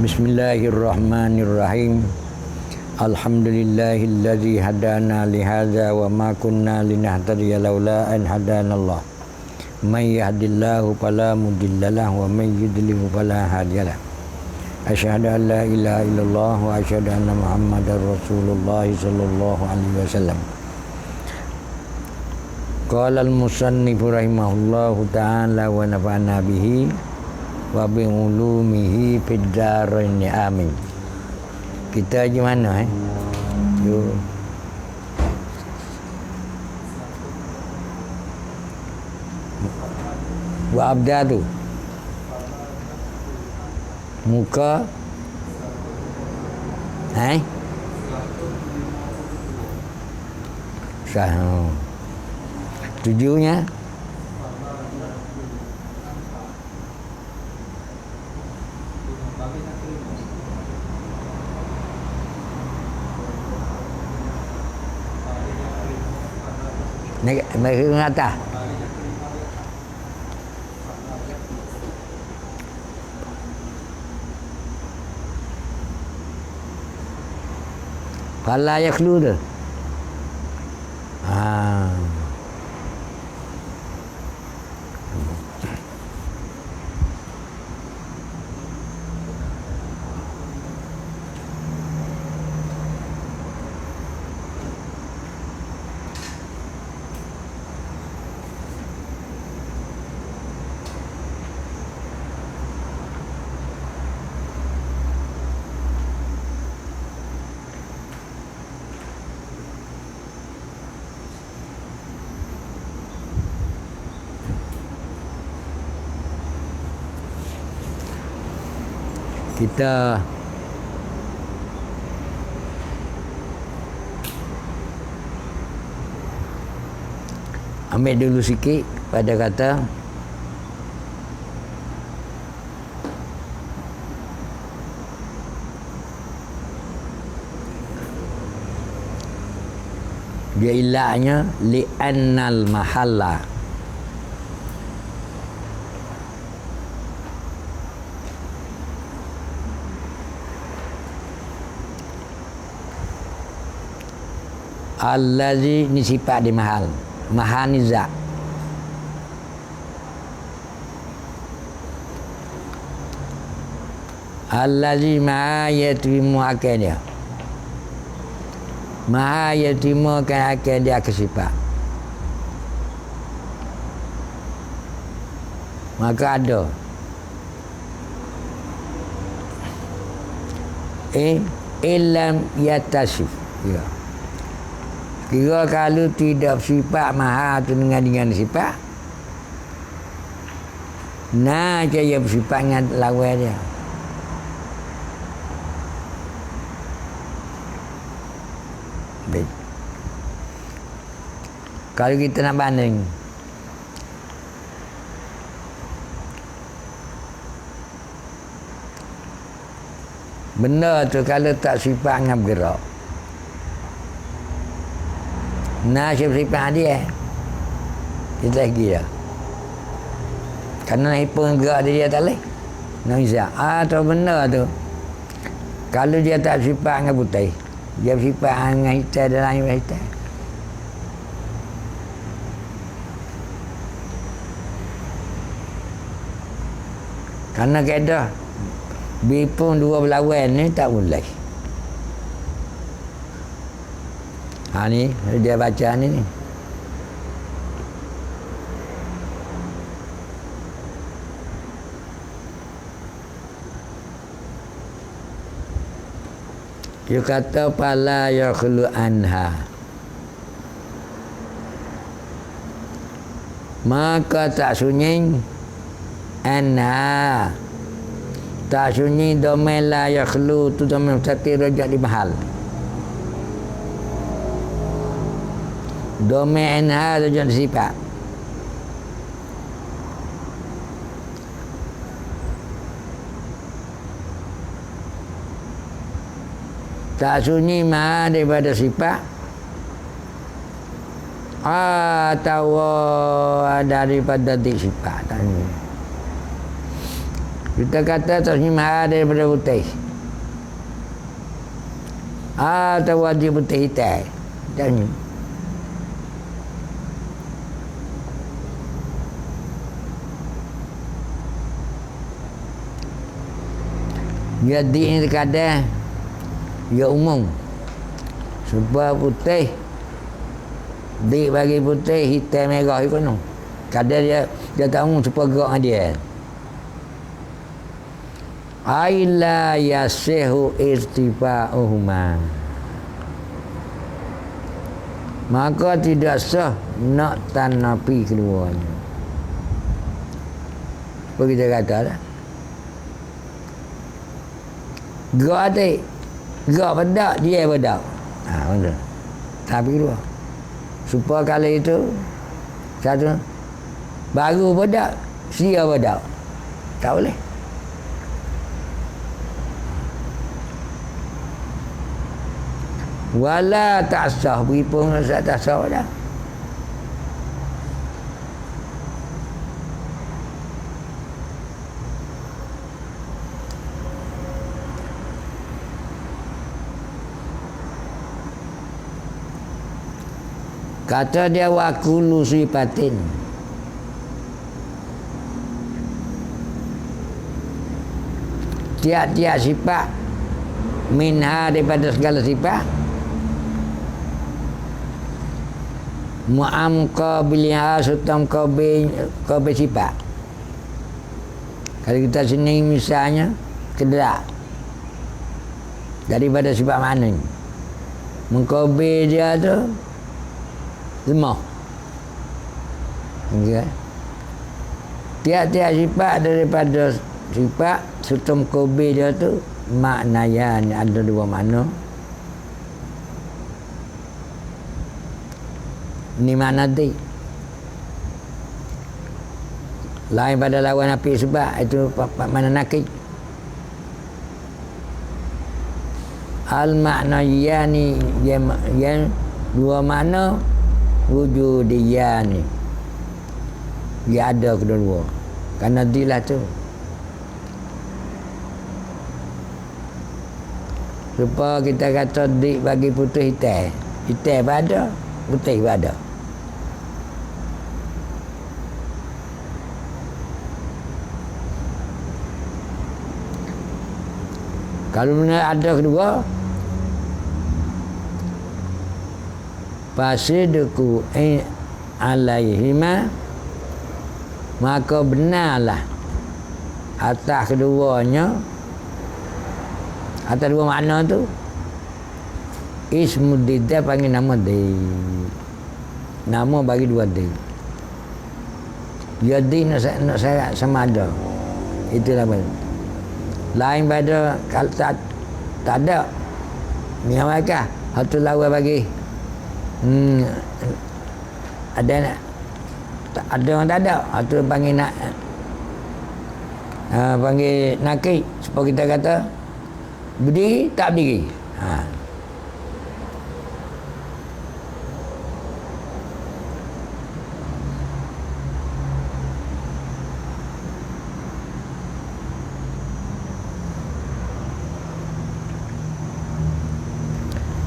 Bismillahirrahmanirrahim. Alhamdulillahilladzi hadana li hadza wa ma kunna linahtadiya laula an hadanallah. May yahdihillahu fala mudhillalah wa may yudlil fala hadiyalah. Asyhadu an la ilaha illallah wa asyhadu anna Muhammadar Rasulullah sallallahu alaihi wasallam. Qala al-musannif rahimahullahu ta'ala wa nafa'ana bihi wa bi ulumihi fid dharain amin. Kita di mana Yo. Wa abda tu. Muka sah. Tujuhnya naik ke atas. Fala yakhlu tu. Kita ambil dulu sikit pada kata dia ilahnya li'annal mahalla allazi ni sifat di mahal mahaniza allazi ma yatimu akan dia ma yatimu akan dia ke sifat maka ada ilam yatasif ya. Kira kalau tidak sifat maha tu dengan sifat nah saya bersifat dengan lawan dia. Baik. Kalau kita nak banding benda tu kalau tak sifat dengan bergerak nah sifat dia kita lagi dah kerana hipung gerak dia tak boleh nak bisa atau benda tu kalau dia tak sifat dengan putih dia sifat dengan hitam dan lain hitam kerana kaedah bipung dua berlawan ni tak boleh. Ni dia baca ni. Dia kata pala yakhlu anha. Maka tak sunyi anha. Tak sunyi domain la yakhlu tu domain mustaqil rajak di mahal. Domain ha tujuan sifat tak sunyi ma daripada sifat atau daripada sifat Kita kata tasnim ha daripada putih. Atau wajib putih hitam. Tasnim. Jadi ini terkadang dia umum. Supaya putih dik bagi putih, hitam merah itu no. Kadang dia tak umum supaya gerak dengan dia. Aila yasihu irtifa'uhuma. Maka tidak sah nak tanapi keduanya. Apa kita kata dah? Gerak adik, gerak bedak, dia bedak. Betul. Tapi kedua, supaya kali itu satu baru bedak, sia bedak. Tak boleh. Wala tak sah, beripun tak sah dah. Kata dia wa kullu sifatin. Tiap-tiap sifat minha daripada segala sifat mu'amqabiliha sutam qabil sifat. Kalau kita sini misalnya kedrak daripada sifat mana ni? Mengqabil dia tu lemah. Okay. Tiap-tiap sifat daripada sifat sutum qabil dia tu maknanya ada dua makna. Ni makna ti. Lain pada lawan api sebab itu mana nakik. Al makna yani yang dua makna wujudiyani. Dia ada kedua. Karena dilah tu. Supaya kita kata dik bagi putih hitam. Hitam ada, putih ada. Kalau benar ada kedua, fasidku alaihima, maka benarlah atas keduanya, atas dua makna tu ismu dida panggil nama di, nama bagi dua di. Jadi nak saya sama ada, itulah betul. Lain pada kalau tak ada ni mereka satu lawan bagi ada orang tak ada satu panggil nak panggil nakik supaya kita kata berdiri tak berdiri.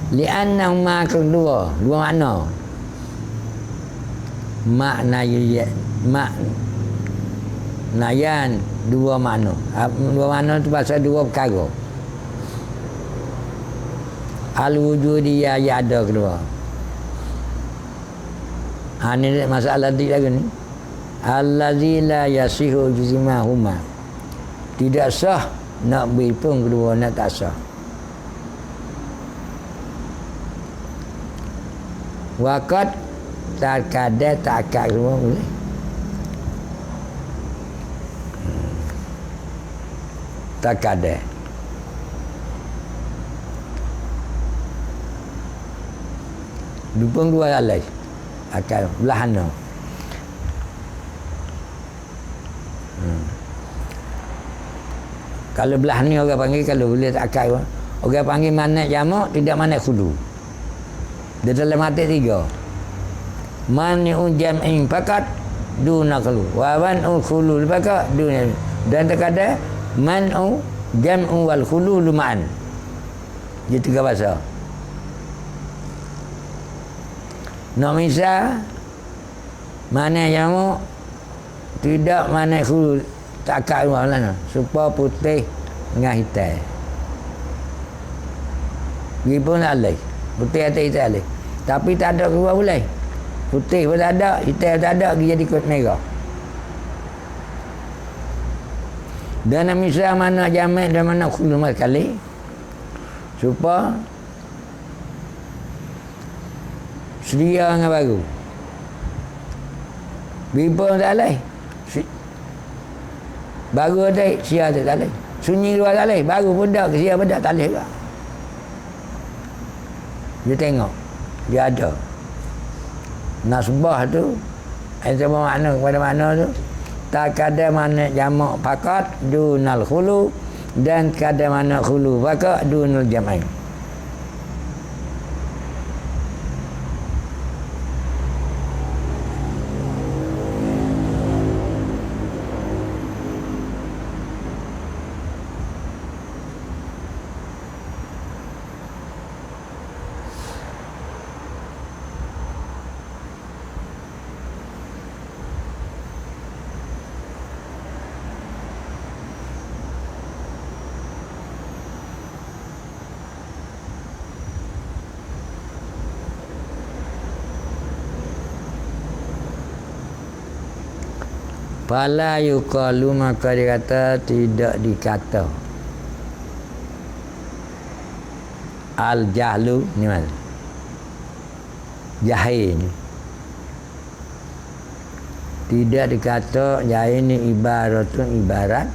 Li'annahuma kedua makna. Maknayan dua makna. Dua makna tu pasal dua perkara. Al-wujudiyah ya ada kedua. Ini masalah tadi lagi ni. Allazi la yasihu jizmahuma. Tidak sah nak berhitung kedua, nak tak sah. Wakat terkadang takak semua boleh. Terkadang. Dupung dua alai. Akal belahan no. Kalau belah ni orang panggil, kalau boleh tak akal orang panggil manak jamak, tidak manak khulu. Dia dalam hati tiga. Mani'un jam'in fakat duna khulu. Wa wan'un khulu fakat duna. Dan terkadang man'u jam'u wal khululu ma'an. Dia tiga bahasa. Nak misal mana jamu tidak mana khulu tak kat rumah mana supaya putih dengan hitam. Dia pun tak boleh. Putih atau hitam boleh. Tapi tak ada keluar boleh. Putih pun tak ada, hitam tak ada, dia jadi kot merah. Dan misal mana jamak dan mana khulu sekali supaya sedia dengan baru. Bipun tak boleh. Baru ada, sia tak boleh. Sunyi luar tak boleh. Baru pun dah, sia pun tak boleh juga. Dia tengok. Dia ada. Nasbah tu, sama makna kepada makna tu, tak ada mana jamak fakat dunal khulu dan kada mana khulu fakat dunal jamai. Fala yuqalu, maka dia kata tidak dikata al jahlu ni mana jahil ni tidak dikata jahil ni ibaratun ibarat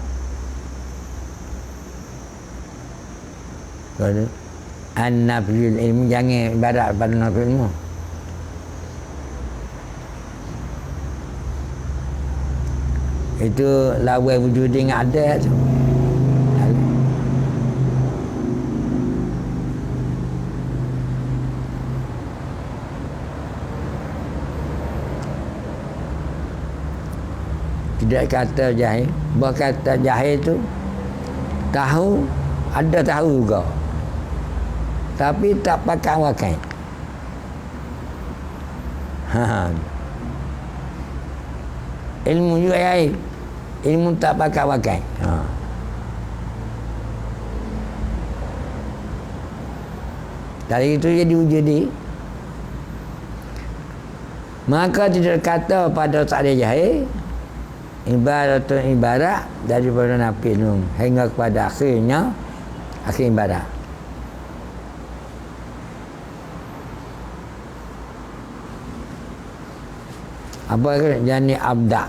an-nafyul ilmu, jangan ibarat pada nafyul ilmu. Itu lawan wujud dengan ada tu. Tidak kata jahil. Berkata jahil tu tahu, ada tahu juga. Tapi tak pakai wakai. Ilmu juga jahil. Ilmu tak pakai wakai. Dari itu jadi wujudi. Maka tidak kata pada tak ada jahil ibaratun ibarat daripada nafi ilmu hingga kepada akhirnya akhir ibarat. Apa ke jani abda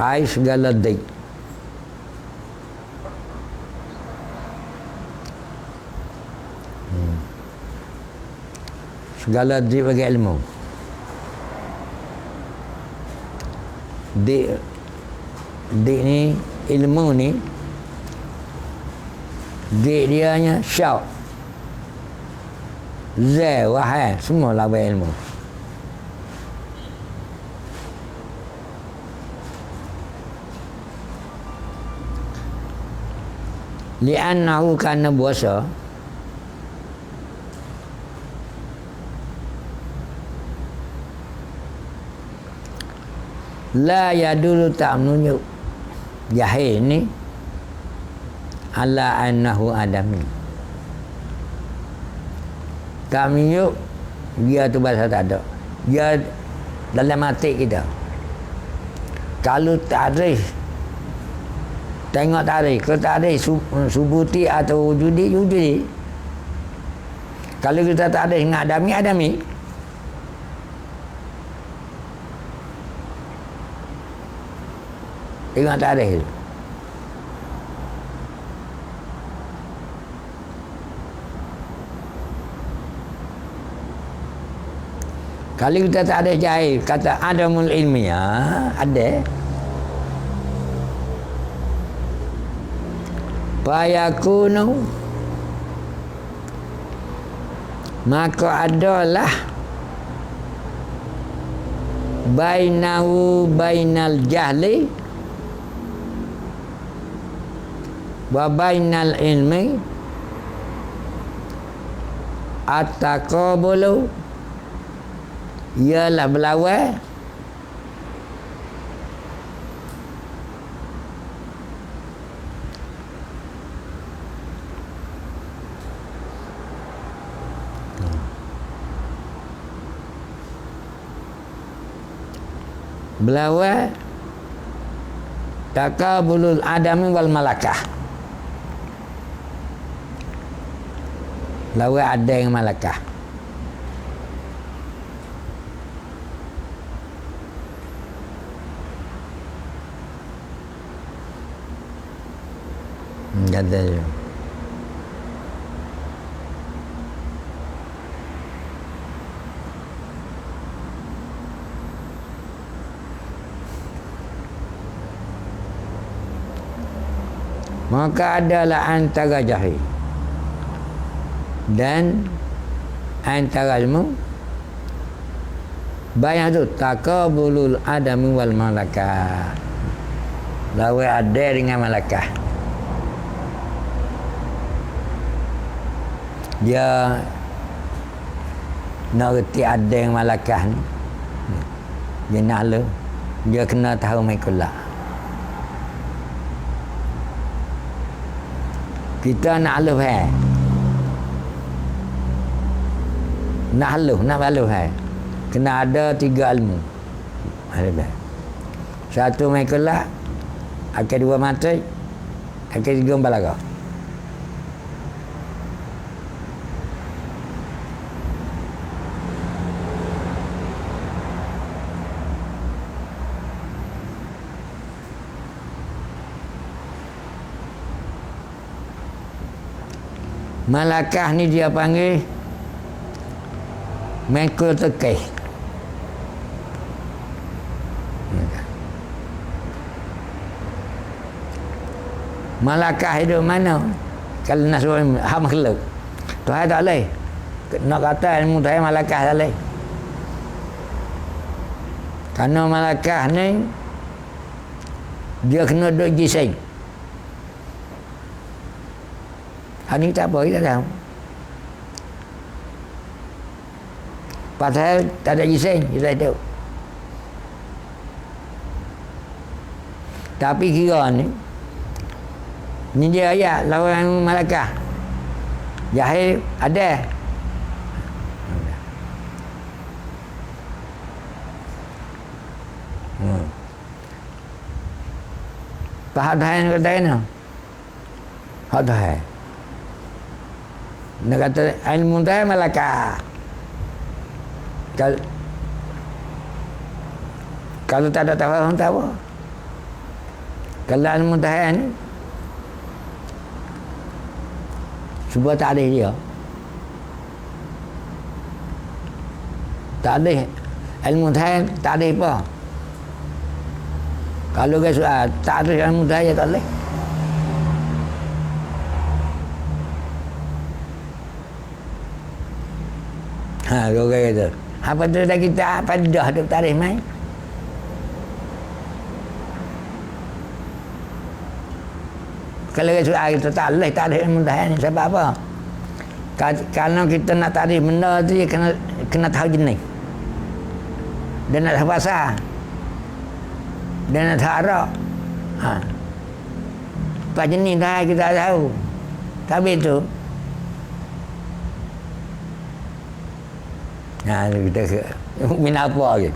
ai segala dik segala dik bagi ilmu. Dik ni ilmu ni dik dia nya syauk zai wahai semua lawan ilmu. Li'annahu kana puasa la yadulu tak menunjuk jahil ni ala annahu adami, tak menunjuk dia tu bahasa tak ada, dia dalam hati kita. Kalau tarikh tengok tarikh, kalau tarikh subuti atau wujudi, wujudi. Kalau kita tak ada dengan adami, adami. Tengok tarikh itu. Kalau kita tak ada jahil, kata adamul ilmiah, ada. Fayakunu, maka adalah bainahu bainal jahli wa bainal ilmi at-taqabulu ialah berlawan berlawan taqabulul adami wal malakah. Lawan ada yang malakah. Kata dia. Maka adalah antara jahil dan antara ilmu banyak tu taqabulul adami wal malakah. Lawan ada dengan malakah. Dia nak reti ada yang malakah ni. Dia nak lu. Dia kena tahu maikullah. Kita nak haluh nak haluh kena ada 3 ilmu. Ada. Satu maikullah, akal 2 mata, akal 3 balaghah. Malakah ni dia panggil mekul tekeh. Malakah hidup mana? Kalau nak suruh hak makhluk. Tuhan tak boleh. Nak kata ilmu Tuhan malakah tak boleh. Kerana malakah ni dia kena duduk jising. Ini tak apa, kita tahu. Pasal tak ada jising, kita tahu. Tapi kira ni dia ayat lawan malakah. Jahil ada. Faham Tuhan kata ni? Faham Tuhan. Dia kata ilmu Tuhan malakah. Kalau tak ada tafahum tak apa. Kalau ilmu Tuhan ni cuba takrif dia. Takrif ilmu Tuhan takrif apa? Kalau ke soal takrif ilmu Tuhan ya tak boleh. Kau kata apa tu dah kita padah duk tarikh mai. Kalau soal kita tak boleh tarikh ilmu Tuhan ni sebab apa? Kalau kita nak tarikh benda tu dia kena tahu jenis. Dan nak tahu bahasa. Dan nak tahu arah. Apa jenis dah kita tahu. Tapi tu kita minat apa lagi.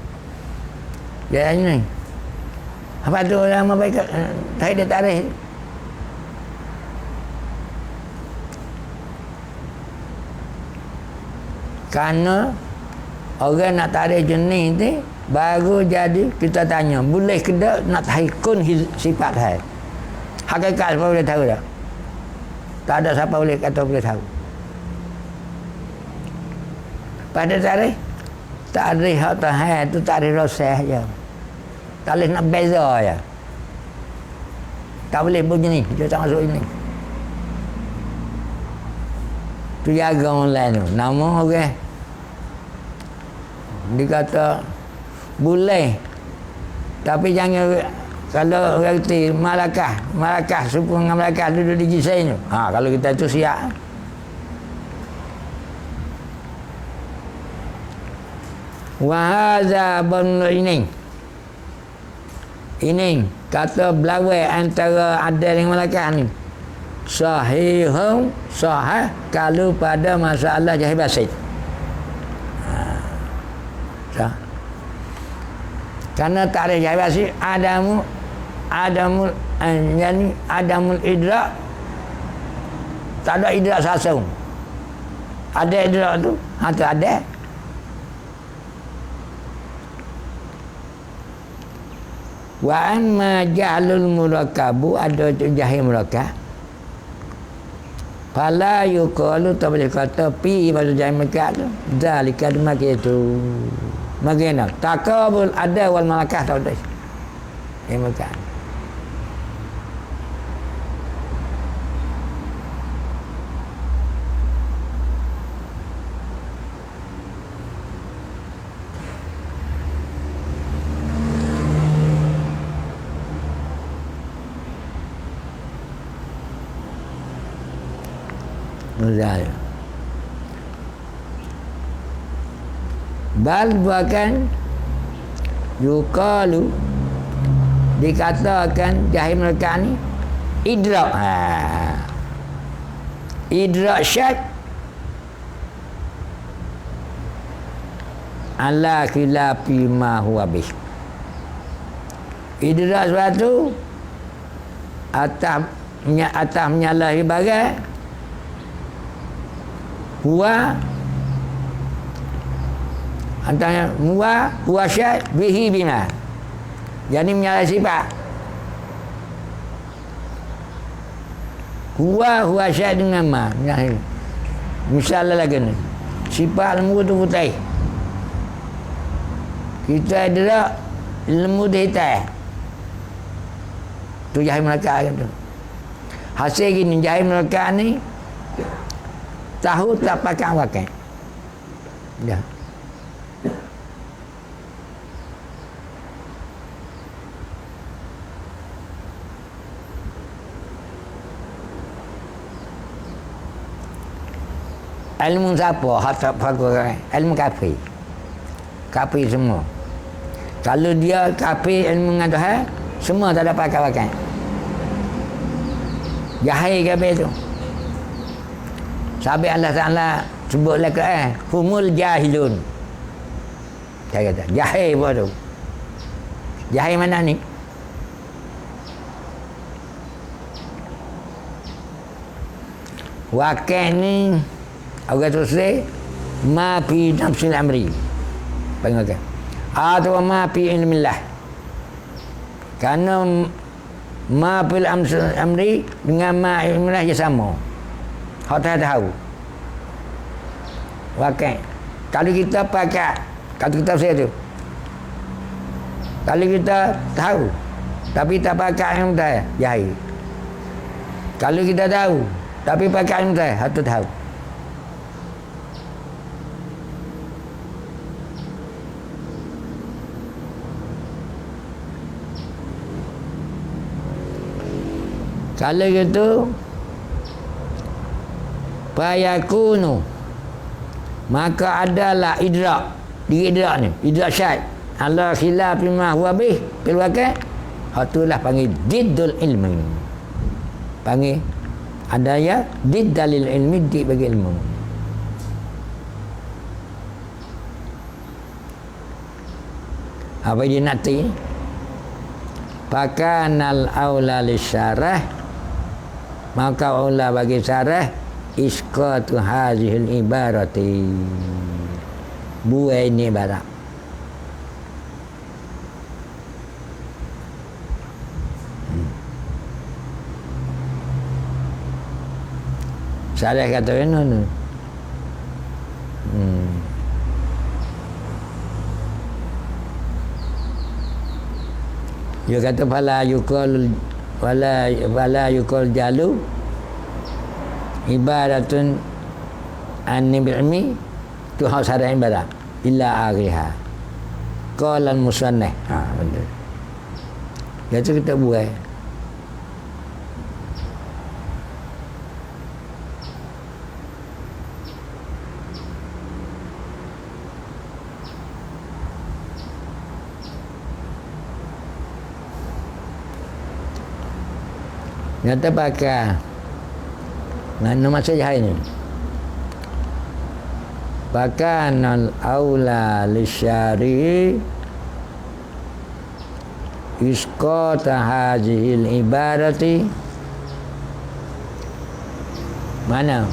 Dia ni. Apa tu lama baik saya dia tarikh. Karena orang nak tarikh jenis ni baru jadi kita tanya, boleh ke tak nak tahikun sifat hai. Hakikat apa boleh tahu tak? Tak ada siapa boleh kata boleh tahu. Pada tarikh hak Tuhan tu tarikh rosah je. Tak boleh nak beza je. Tak boleh begini, dia tak masuk ini. Tu jaga orang lain tu. Nama orang. Dia kata boleh. Tapi jangan kalau orang kata Malakah suku dengan Malakah duduk di Jisain tu. Kalau kita tu siap. Wa hadza bunul ini kata belawai antara ada dengan Malakah ni sahihun sahih kalau pada masalah jahil basit. Karena tarikh jahil basit Adamul idrak, tak ada idrak sasung. Ada idrak tu, tu ada. Wa amma jahlul murakkabu, ada jahil murakkab. Fala yuqalu, tak boleh kata pi pada jahil murakkab tu. Zalika maka itu. Bagaimana? Takabul ada wal malakah tak ada. Murakkab. Bal bahkan yuqalu dikatakan jahil mereka ni idrak. Idrak syak ala khilafi ma huwa bih. Idrak sesuatu atas menyalahi bagai huwa antara huwa syai bihi bima, jadi menyalahi sifat. Huwa syai dengan ma. Misalnya lagi ni sifat lembu tu putih, kita ada lembu tu hitam, tu jahil mereka tu. Hasil gini jahil mereka ni tahu tak pakai. Dah. Ilmu siapa? Hatta fakir. Ilmu kafir. Kafir semua. Kalau dia kafir ilmu dengan Tuhan, semua tak ada pakai. Jahil kafir tu. Sampai Allah Ta'ala sebutlah ke humul jahilun. Saya kata jahil apa tu? Jahil mana ni? Wakil ni orang tu say ma fi nafsil amri, panggil atau ma fi ilmillah. Karena ma fil amri dengan ma ilmillah dia sama. Hak tak tahu. Wakil. Kalau kita pakai, kalau kita saya tu, kalau kita tahu tapi tak pakai ilmu dah jahil. Kalau kita tahu tapi pakai ilmu dah, hak tu tahu. Kalau gitu fayakunu, maka adalah idrak. Di idrak ni, idrak syai ala khilafi ma huwa bih bil waqi', itulah panggil diddul ilmi. Panggil ada ya diddalil ilmi, di bagi ilmu. Apa dia nanti? Fakanal aula lisyarah, maka aula bagi syarah isqatu hazihil ibarati, buai ini ibarat. Syarah kata mana? Dia kata fala yuqal jalu ibaratun an-ni'mi, tu hak syarah ibarat illa aghiha qala al-musannif. Betul. Dia tu kita buat. Nyata pakai mana masa jahil ni pakai nal aula lisyari isqata hadhil ibarati mana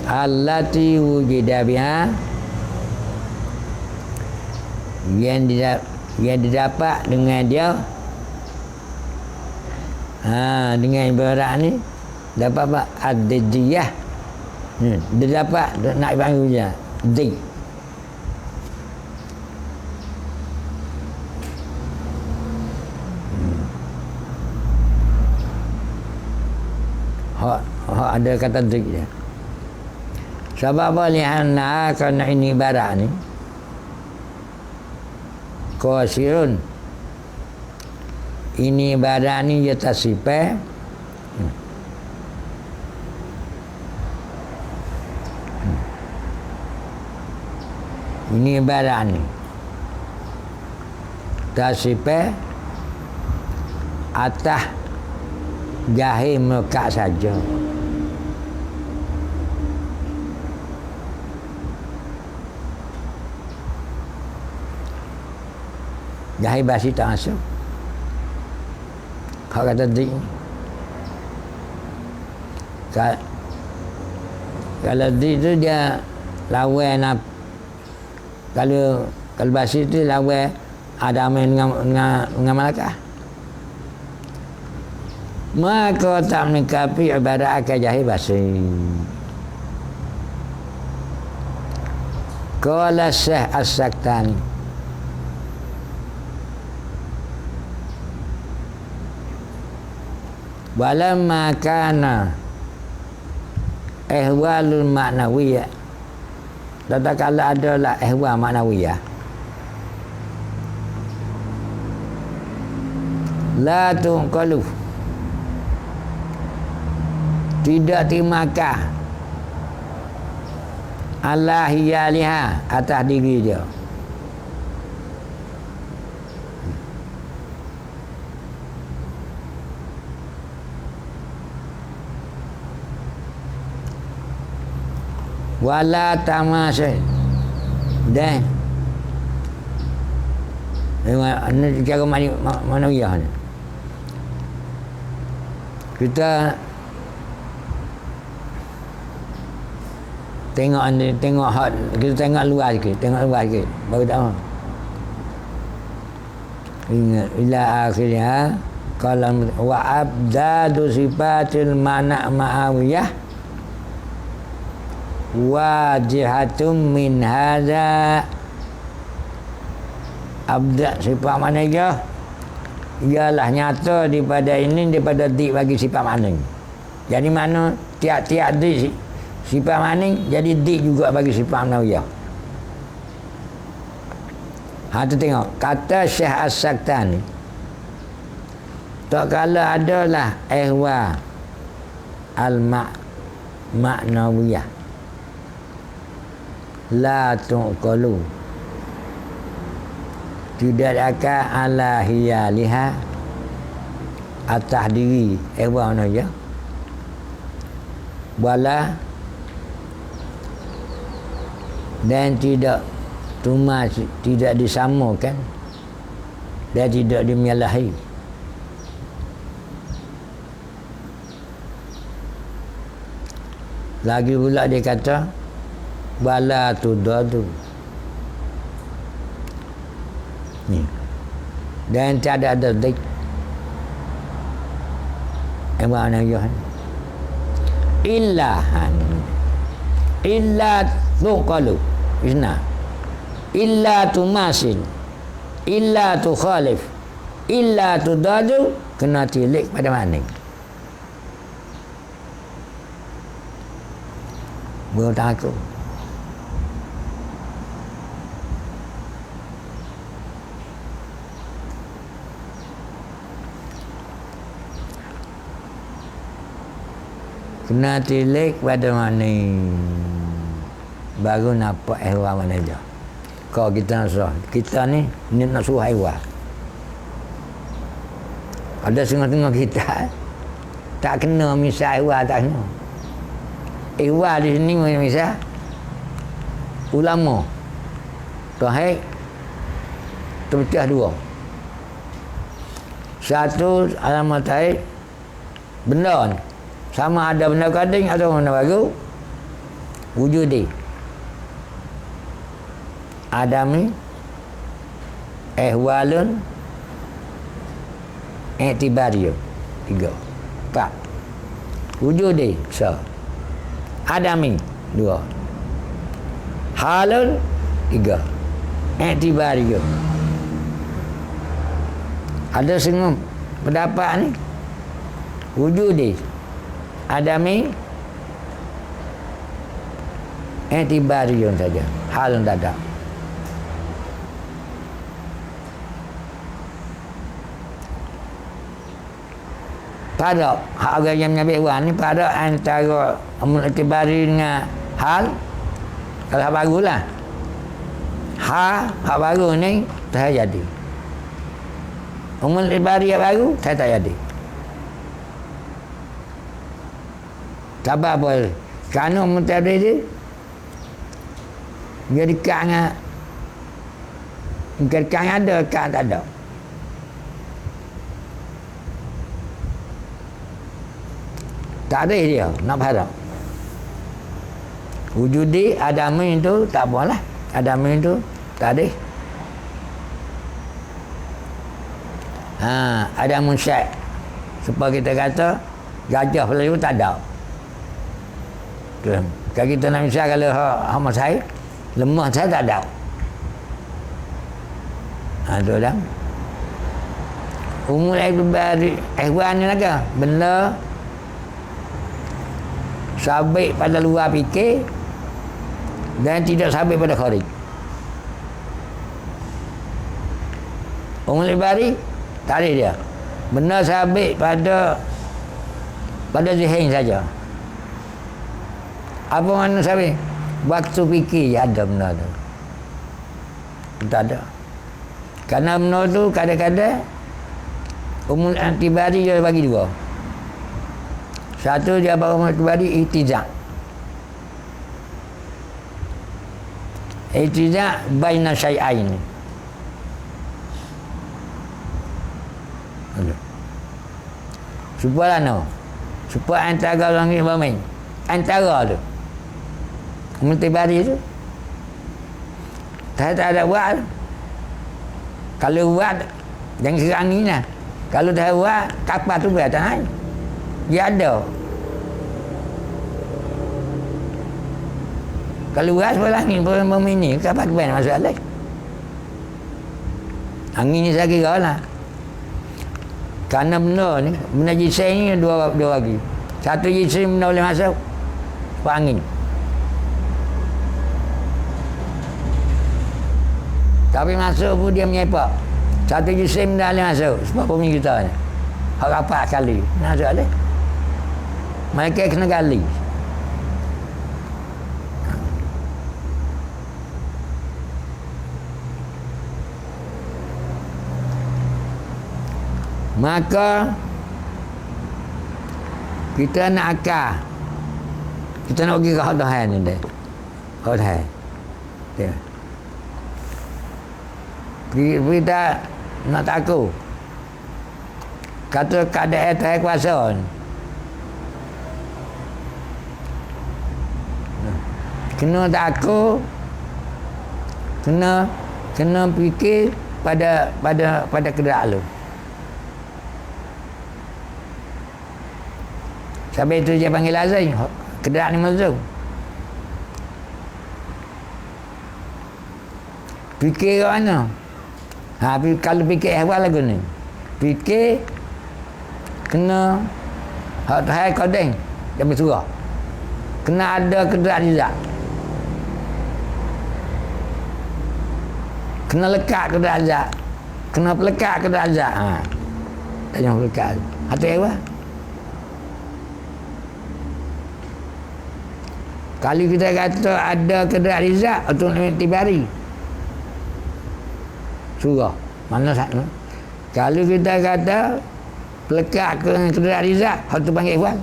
allati wujida biha yang didapat dengan dia. Dengan ibarat ni dapat apa? Ad-diyah. Dia dapat nak panggil dia di. Hak ada kata di dia. Sebab apa lihanna kerana ini ibarat ni qasirun. Ini ibarat ni dia tasifah ini ibarat ni tasifah atas jahil melekat saja. Jahil basi tak masuk. Hak kata dik kalau dik tu dia lawan kalau basi tu lawan ada main dengan malakah, maka tak menikapi ibarat akal jahil basi. Qala Syekh As-Saktani walamma kana ihwalul ma'nawiyah, tatkala adalah ihwal ma'nawiyah la tunqalu tidak dimakan ala hiyaliha atas diri dia. Wala tamasai dan ini cara mana ya ni kita tengok hak kita tengok luar sikit baru tahu. Ingat ila akhirnya kalau wa abdadu sifatil mana ma'awiyah wajihatum min hadza abda sifat mana je ialah nyata daripada ini daripada dik bagi sifat mana. Jadi mana tiap-tiap dik sifat mana jadi dik juga bagi sifat mana ya. Tu tengok kata Syekh As-Saktani tak kala adalah ihwa al-ma'nawiyah la tuqalu tidak akan ala hiyaliha atas diri ihwa mana ya wala dan tidak tumas tidak disamakan dan tidak dimenyalahi. Lagi pula dia kata wala tudadu ni dan tiada ada dik mana ya illa tuqalu isna illa tumasil illa tukhalif illa tudadu kena tilik pada mana bertakut. Kena tilik pada mana baru nampak haiwan mana je. Kalau kita nak suruh, kita ni nak suruh haiwan. Ada setengah-setengah kita tak kena misal haiwan, tak kena. Haiwan di sini misal ulama Tuhan terpecah dua. Satu alamat taib benda ni sama ada benda kading atau benda baru wujud dia adami ehwalun i'tibariyun 3 4 wujud dia adami 2 halun 3 i'tibariyun. Ada setengah pendapat ni wujud dia adami i'tibariyun saja, halun tak ada. Pada hak orang yang mengambil hewan ni pada antara i'tibari dengan hal. Kalau hak barulah hak baru ni tak jadi. Umul ibari yang baru saya tak jadi. Sebab apa? Kerana umul ibari dia dia dekat dengan dekat ada, dekat tak ada. Tak ada dia nak berharap. Wujud dia adami itu tak apalah. Adami itu tak ada. Ada musyad supaya kita kata gajah Melayu tak ada. Kalau kita nak misal kalau hama saya lemah saya tak ada. Tu dah. Umur hewan ni lagi benda sabit pada luar fikir dan tidak sabit pada kharij. Umur ibari tak ada dia. Benda sabit pada zihin saja. Apa makna sabit? Waktu fikir je ada benda tu. Tak ada. Kerana benda tu kadang-kadang umul i'tibari dia bagi dua. Satu dia bawa umul i'tibari ihtizak. Ihtizak baina syai'ain. Supaya no. Supaya antara langit bumi. Antara tu. Multibari tu. Tak ada buat. Kalau buat jangan serang ni lah. Kalau dah buat kapal tu berada kan. Dia ada. Kalau buat sebelah langit bumi ni kapal tu berada masalah. Angin ni saya kira lah. Kerana benda jisim ni dua lagi. Satu jisim benda boleh masuk angin. Tapi masuk pun dia menyepak. Satu jisim dah boleh masuk. Sebab bumi kita ni. Hak rapat kali. Masuk boleh. Mereka kena gali. Maka kita nak akal. Kita nak pergi ke hak Tuhan ni dia. Hak Tuhan. Dia. Kita nak takut. Kata keadaan Tuhan kuasa ni. Kena takut. Kena fikir pada kedak lu. Sampai itu dia panggil azai. Kedak ni mazum. Fikir kat mana? Kalau fikir hewan lagu ni. Fikir kena hak Tuhan kodeng jangan surah. Kena ada kedak juga. Kena lekat kedak juga. Kena pelekat kedak juga. Jangan pelekat. Hati hewan. Kalau kita kata ada kedrak rizak untuk tibari surah mana sana. Kalau kita kata pelekat ke kedrak rizak itu panggil ihwal.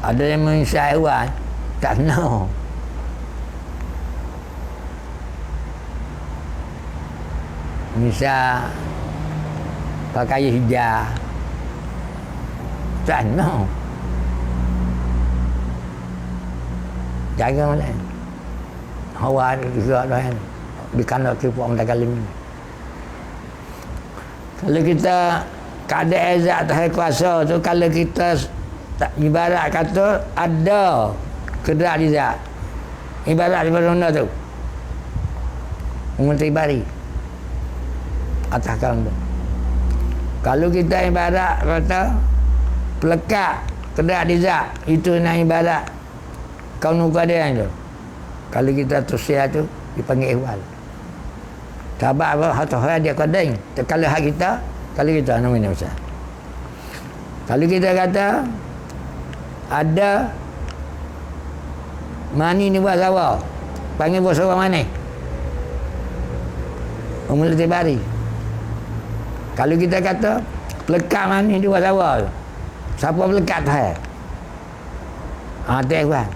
Ada yang mengisah ihwal tak kenal. Misal pakai hijab tak no jaga mana hawa juga dah kan di kanal kipong tak kali ni. Kalau kita kada ezat tak kuasa tu, kalau kita tak ibarat kata ada kedrak rizak ibarat di mana tu umur tibari atas kaum tu. Kalau kita ibarat kata pelekat kedrak rizak itu nak ibarat kaum nukadian tu. Kalau kita tersiar tu dipanggil ihwal. Sebab apa? Hati dia kodeng. Kalau hak kita, kalau kita namanya macam. Kalau kita kata ada mani ni buat sawah, panggil buat sawah mana? Umul tibari. Kalau kita kata pelekat mani di buat sawah, siapa pelekat tu? Tu ihwal.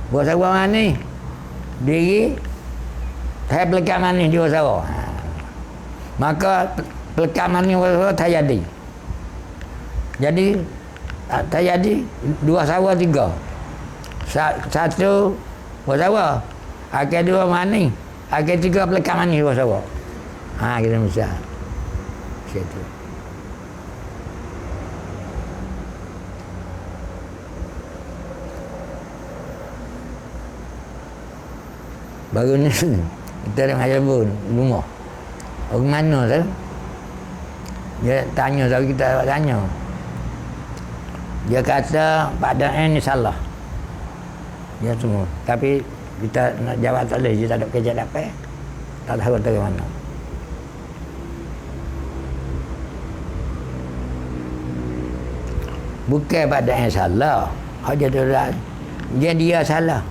Buat sawah mani diri saya pelekat mani di buat sawah. Maka pelekat mani buat sawah tak jadi. Jadi tak jadi dua sawah tiga. Satu buat sawah, akhir dua mani, akhir tiga pelekat mani di buat sawah. Kita misal situ. Baru ni kita ada mengajar pun rumah orang mana tu dia tanya, tapi kita tanya, dia kata pada ni salah dia semua, tapi kita nak jawab tak boleh, dia tak ada kerja dapat, tak tahu dari mana. Bukan pada yang salah, dia salah.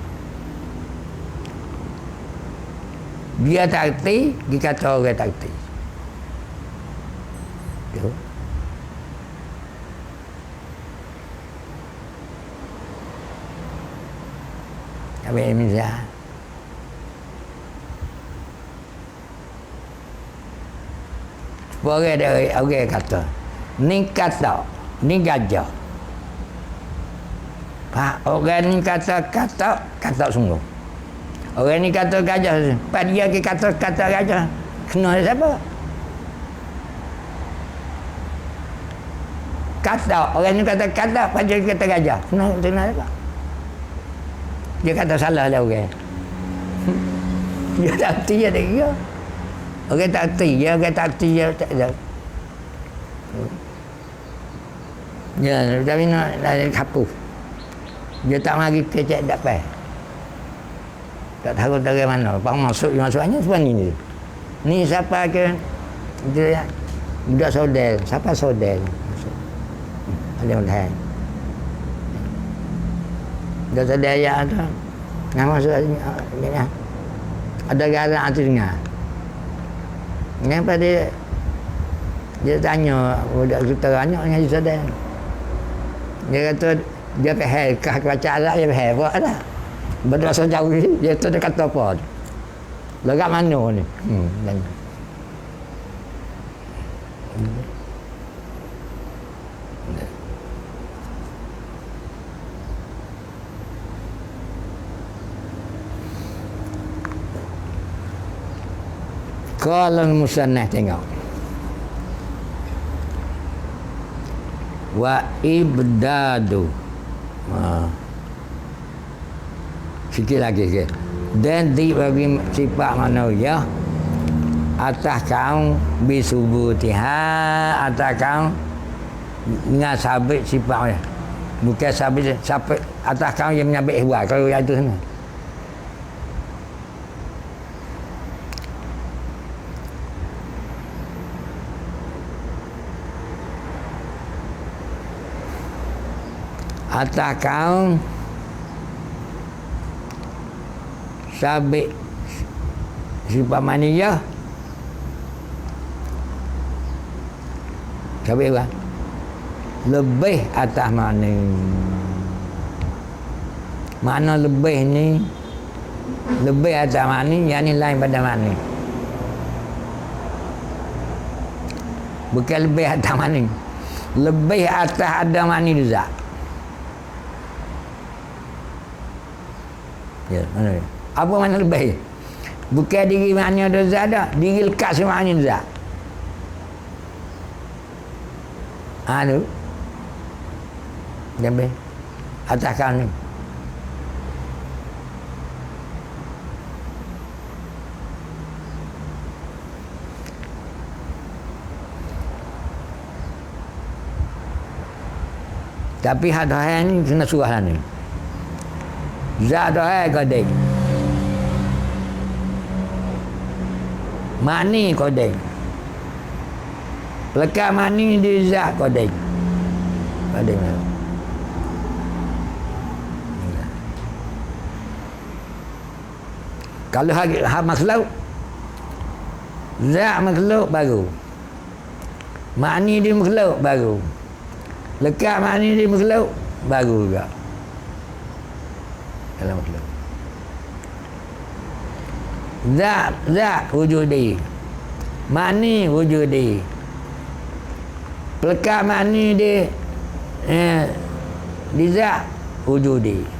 Dia tak erti, dia kata orang tak erti. Tu. Habis misal orang kata ni kata, ni gajah. Pak, orang ni kata sungguh. Orang ni kata gajah, pak dia ke kata gajah. Kena siapa? Kata, orang ni kata, pak dia kata gajah. Kena siapa? Dia kata salah lah orang. Dia tak erti dia dia. Orang tak erti, dia orang tak erti dia tak ada. Ya, tapi nak hapus. Dia tak mari kecek dapat. Tak tahu dari mana. Pak masuknya sebab ni. Ni siapa ke? Dia budak saudara. Siapa saudara? Ada orang. Dia saudara ya tu. Nama saudara. Ada garang tu dengar. Kenapa dia tanya budak kita tanya dengan saudara. Dia kata dia faham kah baca Arab dia faham apa dah. Berdosa jauh dia tu dia kata apa? Legat mana ni? Dan kalau musannah tengok. Wa ibdadu. Sikit lagi sikit. Dan dibagi sifat manusia atas kaum bisubutiha, atas kaum dengan sabit sifatnya. Bukan sabit atas kaum yang menyabit ihwal. Kalau yang itu sana. atas kau sabit sifat maniyah sabit apa? Lebih atas mana lebih ni, lebih atas mani, yang ni lain pada mani. Bukan lebih atas mani, lebih atas ada mani juga. Ya, mana? Apa mana lebih? Bukan diri mani ada zat dah, diri lekat semua mani zat. Tu lebih atas kau ni. Tapi hak dohai ni kena surah lah ni. Zat dohai kodeng. Mani kodeng. Lekat mani di zat kodeng. Kodeng lah. Kalau hak makhluk, zat makhluk baru. Mani di makhluk baru. Lekat mani di makhluk baru juga. Dalam makhluk. Zat wujudi. Mani wujudi. Lekat mani di zat wujudi.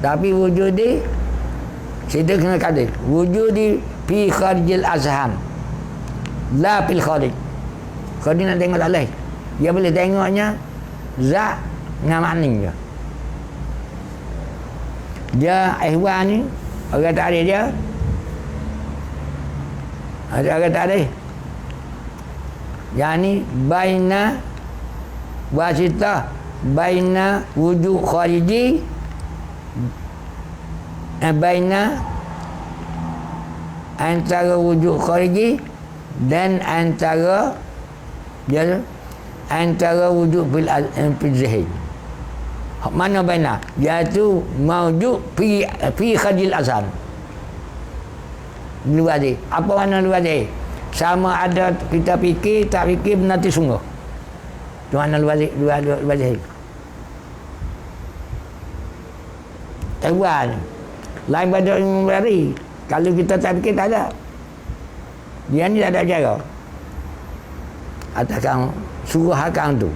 Tapi wujudi kita kena kata wujudi fi kharijil azham la fil kharij. Kalau dia nak tengok tak boleh. Dia boleh tengoknya zat dengan mani je. Dia ihwan ni orang tak ada dia. Ada orang tak ada. Yang ni baina wasitah baina wujud khariji baina antara wujud khariji dan antara dia antara wujud fil zahir. Mana baina? Iaitu mawjud fi khadil azhar. Luar dia. Apa makna luar dia? Sama ada kita fikir tak fikir benar tu sungguh. Tu makna luar dia. Tuan lain pada ilmu beri. Kalau kita tak fikir tak ada. Dia ni tak ada cara. Atakang suruh akang tu.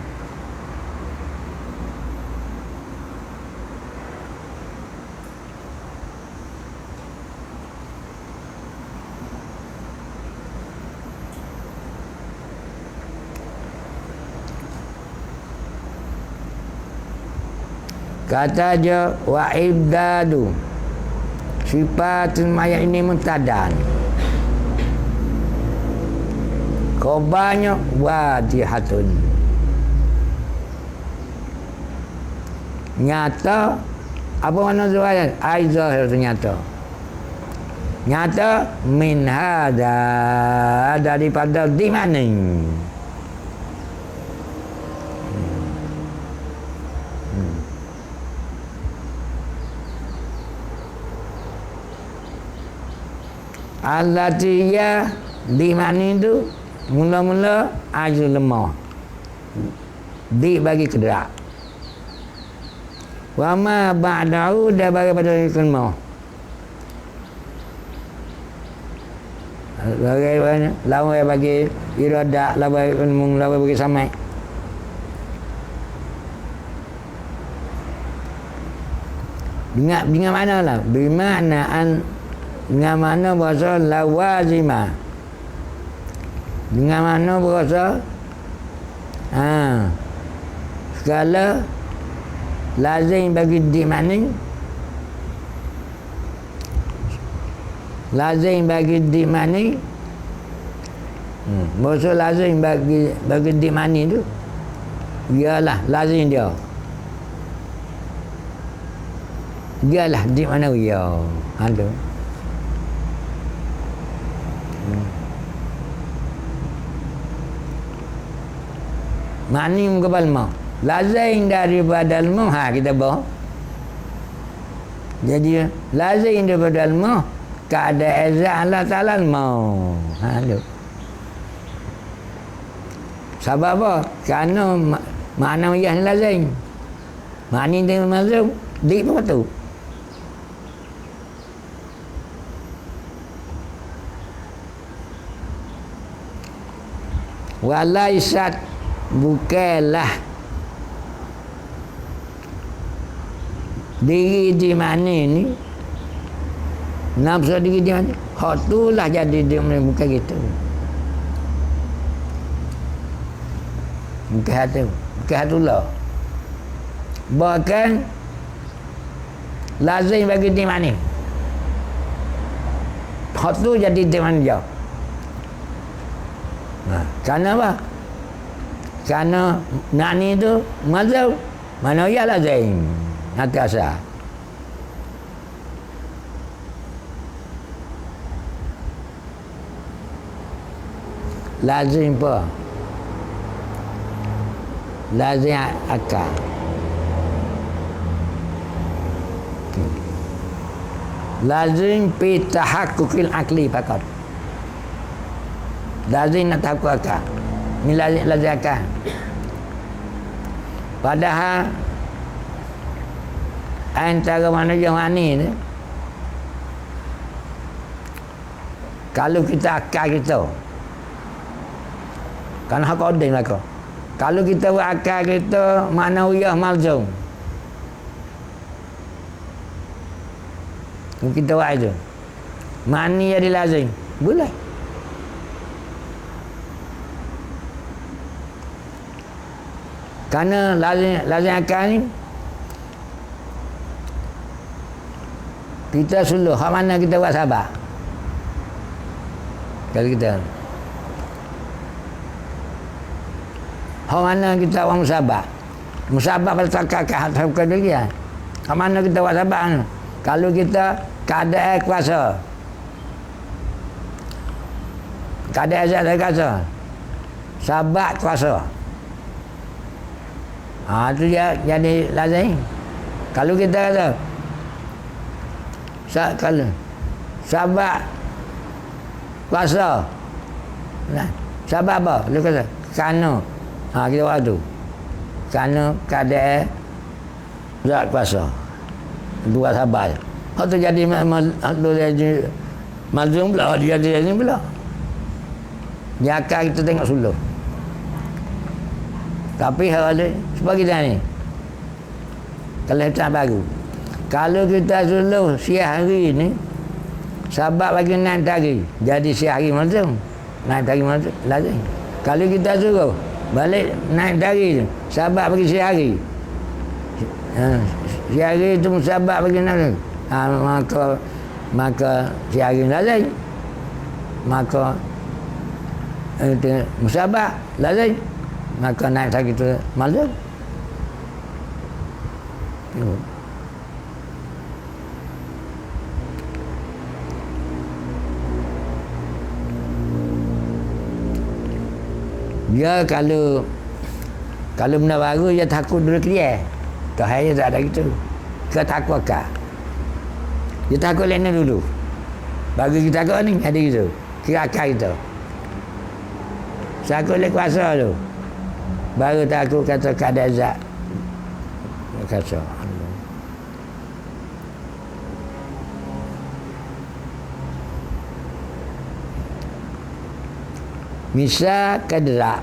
Kata je wa ibdadu sifatul mayat ini muntadan. Khabarnya wadihatun. Nyata. Apa makna zahir? Ai zahir ternyata. Nyata min hada daripada di mana? Al-latiyah di mana itu mula-mula ajul lemah di bagi kedak wa ma ba'dahu dah bagi pada lemah bagaimana lawan bagi iradah lawan bagi samai dengan mana lah bermaknaan dengan mana bahasa lawazimah. Dengan mana bahasa segala lazim bagi di mana? Lazim bagi di mana? Bahasa lazim bagi di mana tu? Ialah lazim dia. Dialah di mana dia. Ada. Mani muka palma. Lazim daripada ilmu. Kita bawa. Jadi lazim daripada ilmu. Keadaan ezak Allah Ta'ala ilmu. Lu. Sebab apa? Kerana makna wiyah ni lazim. Mani dia mazum. Dik pun tu. Walaisat bukanlah diri di mana ni nafsu diri di mana hak tu lah jadi dia bukan gitu, bukan hatu lah, bahkan lazim bagi di mana hak tu jadi di mana jauh. Kerana apa? Kerana nak ni tu mazhab mana ya lazim atas asal. Lazim apa? Lazim akal. Lazim fi tahakkukil akli fakat. Lazim nak takut akal. Ni lazim akal. Padahal antara manusia ni kalau kita akal kita kan hak odeng lah kau. Kalau kita buat akal kita maknawiyah malzum. Kita buat itu. Mani jadi lazim. Boleh. Kerana lazim akal ni kita suluh hak mana kita buat sabar. Kalau kita hak mana kita orang musabah pada takak bukan lagi ya. Hak mana kita buat sabar ni. Kalau kita keadaan kuasa azab dari kuasa sabar kuasa, tu dia jadi lazim. Kalau kita kata kalau sabar kuasa, sabar apa? Dia kata kerana kita buat tu kerana keadaan zat kuasa buat sabar. Hak tu jadi mazlum pula, dia jadi pula. Dia akan kita tengok suluh. Tapi hal ada sebab kita ni kalau kita baru, kalau kita suluh siang hari ni sabar bagi naik tadi jadi siang hari mazlum, naik tadi mazlum lazim. Kalau kita suruh balik naik tadi sabar bagi siang hari, siang hari itu sabar bagi naik, maka siang hari lazim, maka itu musabah lazim, maka naik tadi itu mazlum. Dia kalau benda baru dia takut dulu dia. Kahaya tak ada gitu. Dia takut akal. Dia takut lena dulu. Bagi kita takut ni ada gitu. Kira akal kita. Takut oleh kuasa tu. Baru takut kata keadaan zat. Kata misal kedrak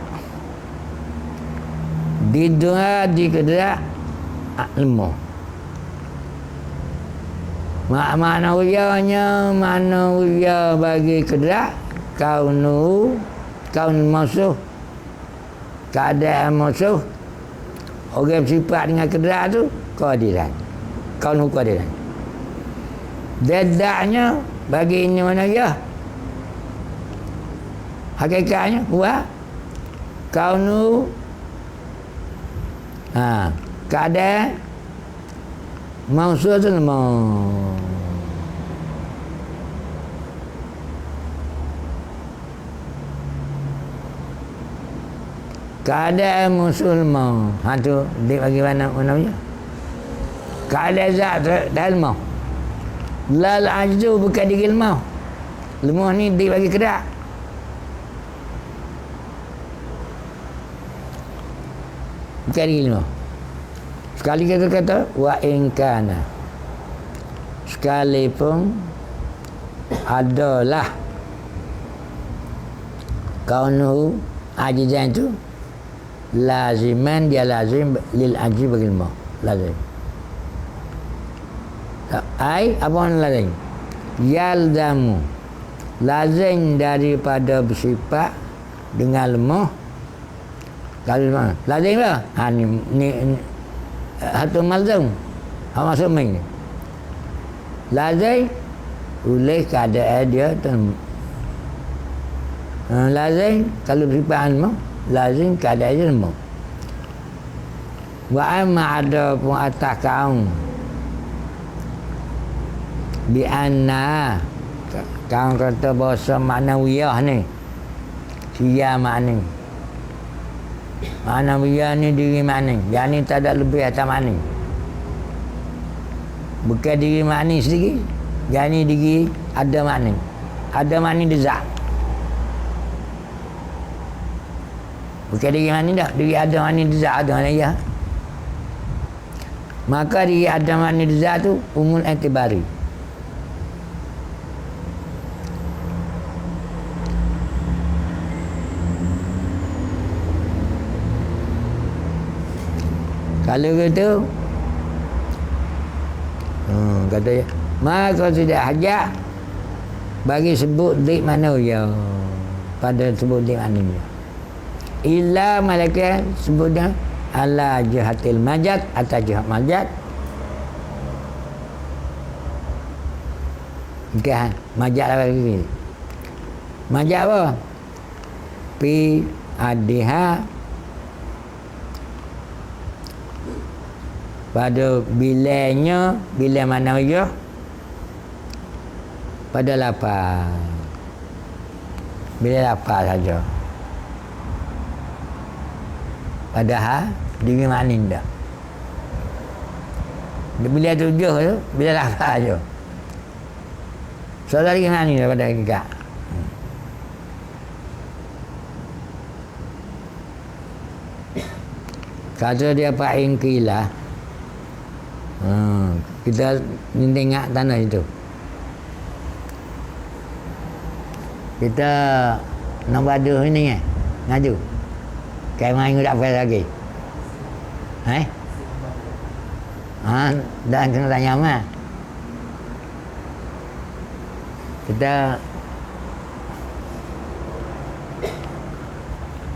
di dua di kedrak ilmu maknawiyahnya maknawiyah bagi kedrak kaun musuh keadaan musuh orang sifat dengan kedrak tu keadilan kaun keadilan dedaknya bagi ini mana ya hakikatnya huwa kaunu keadaan maksudul maut. keadaan musulman tu dia bagi mana punya keadaan zat dalam mau lal ajzu bukan diri lemah ni dia bagi kedak bukan diri lemah sekali kata wa in kana sekalipun adalah kaunuhu ajizan itu laziman dia lazim lil ajiz bagi ilmu lazim ai apa lazim yalzamu lazim daripada bersifat dengan lemah kalau mana lazim lah ni satu malzum apa maksud ni lazim oleh keadaan dia lazim kalau bersifat ilmu lazim keadaan dia ilmu wa amma ada pun atas kaum bi anna kaum kata bahasa maknawiyah ni sia maknawiyah ni diri makni yang ni tak ada lebih atas makni bukan diri makni sendiri yang ni diri ada makni dia zat bukan diri makni dah diri ada makni dia zat ada ya maka diri ada makni dia zat tu umul i'tibari kalau gitu kata ya maka tidak hajat bagi sebut dik mana ya pada sebut dik mana ya illa malaikat sebutnya ala jihatil majad atas jihat majad bukan majad apa lagi majad apa pi adiha pada bilanya bila mana ya pada lapar bila lapar saja padahal diri makni dah bila tujuh tu bila lapar saja soal diri makni daripada kita kata dia Pak Ingkilah kita tengok tanah itu kita nak berada ini ngaju kayak main tak fail lagi dan kena tanya mah kita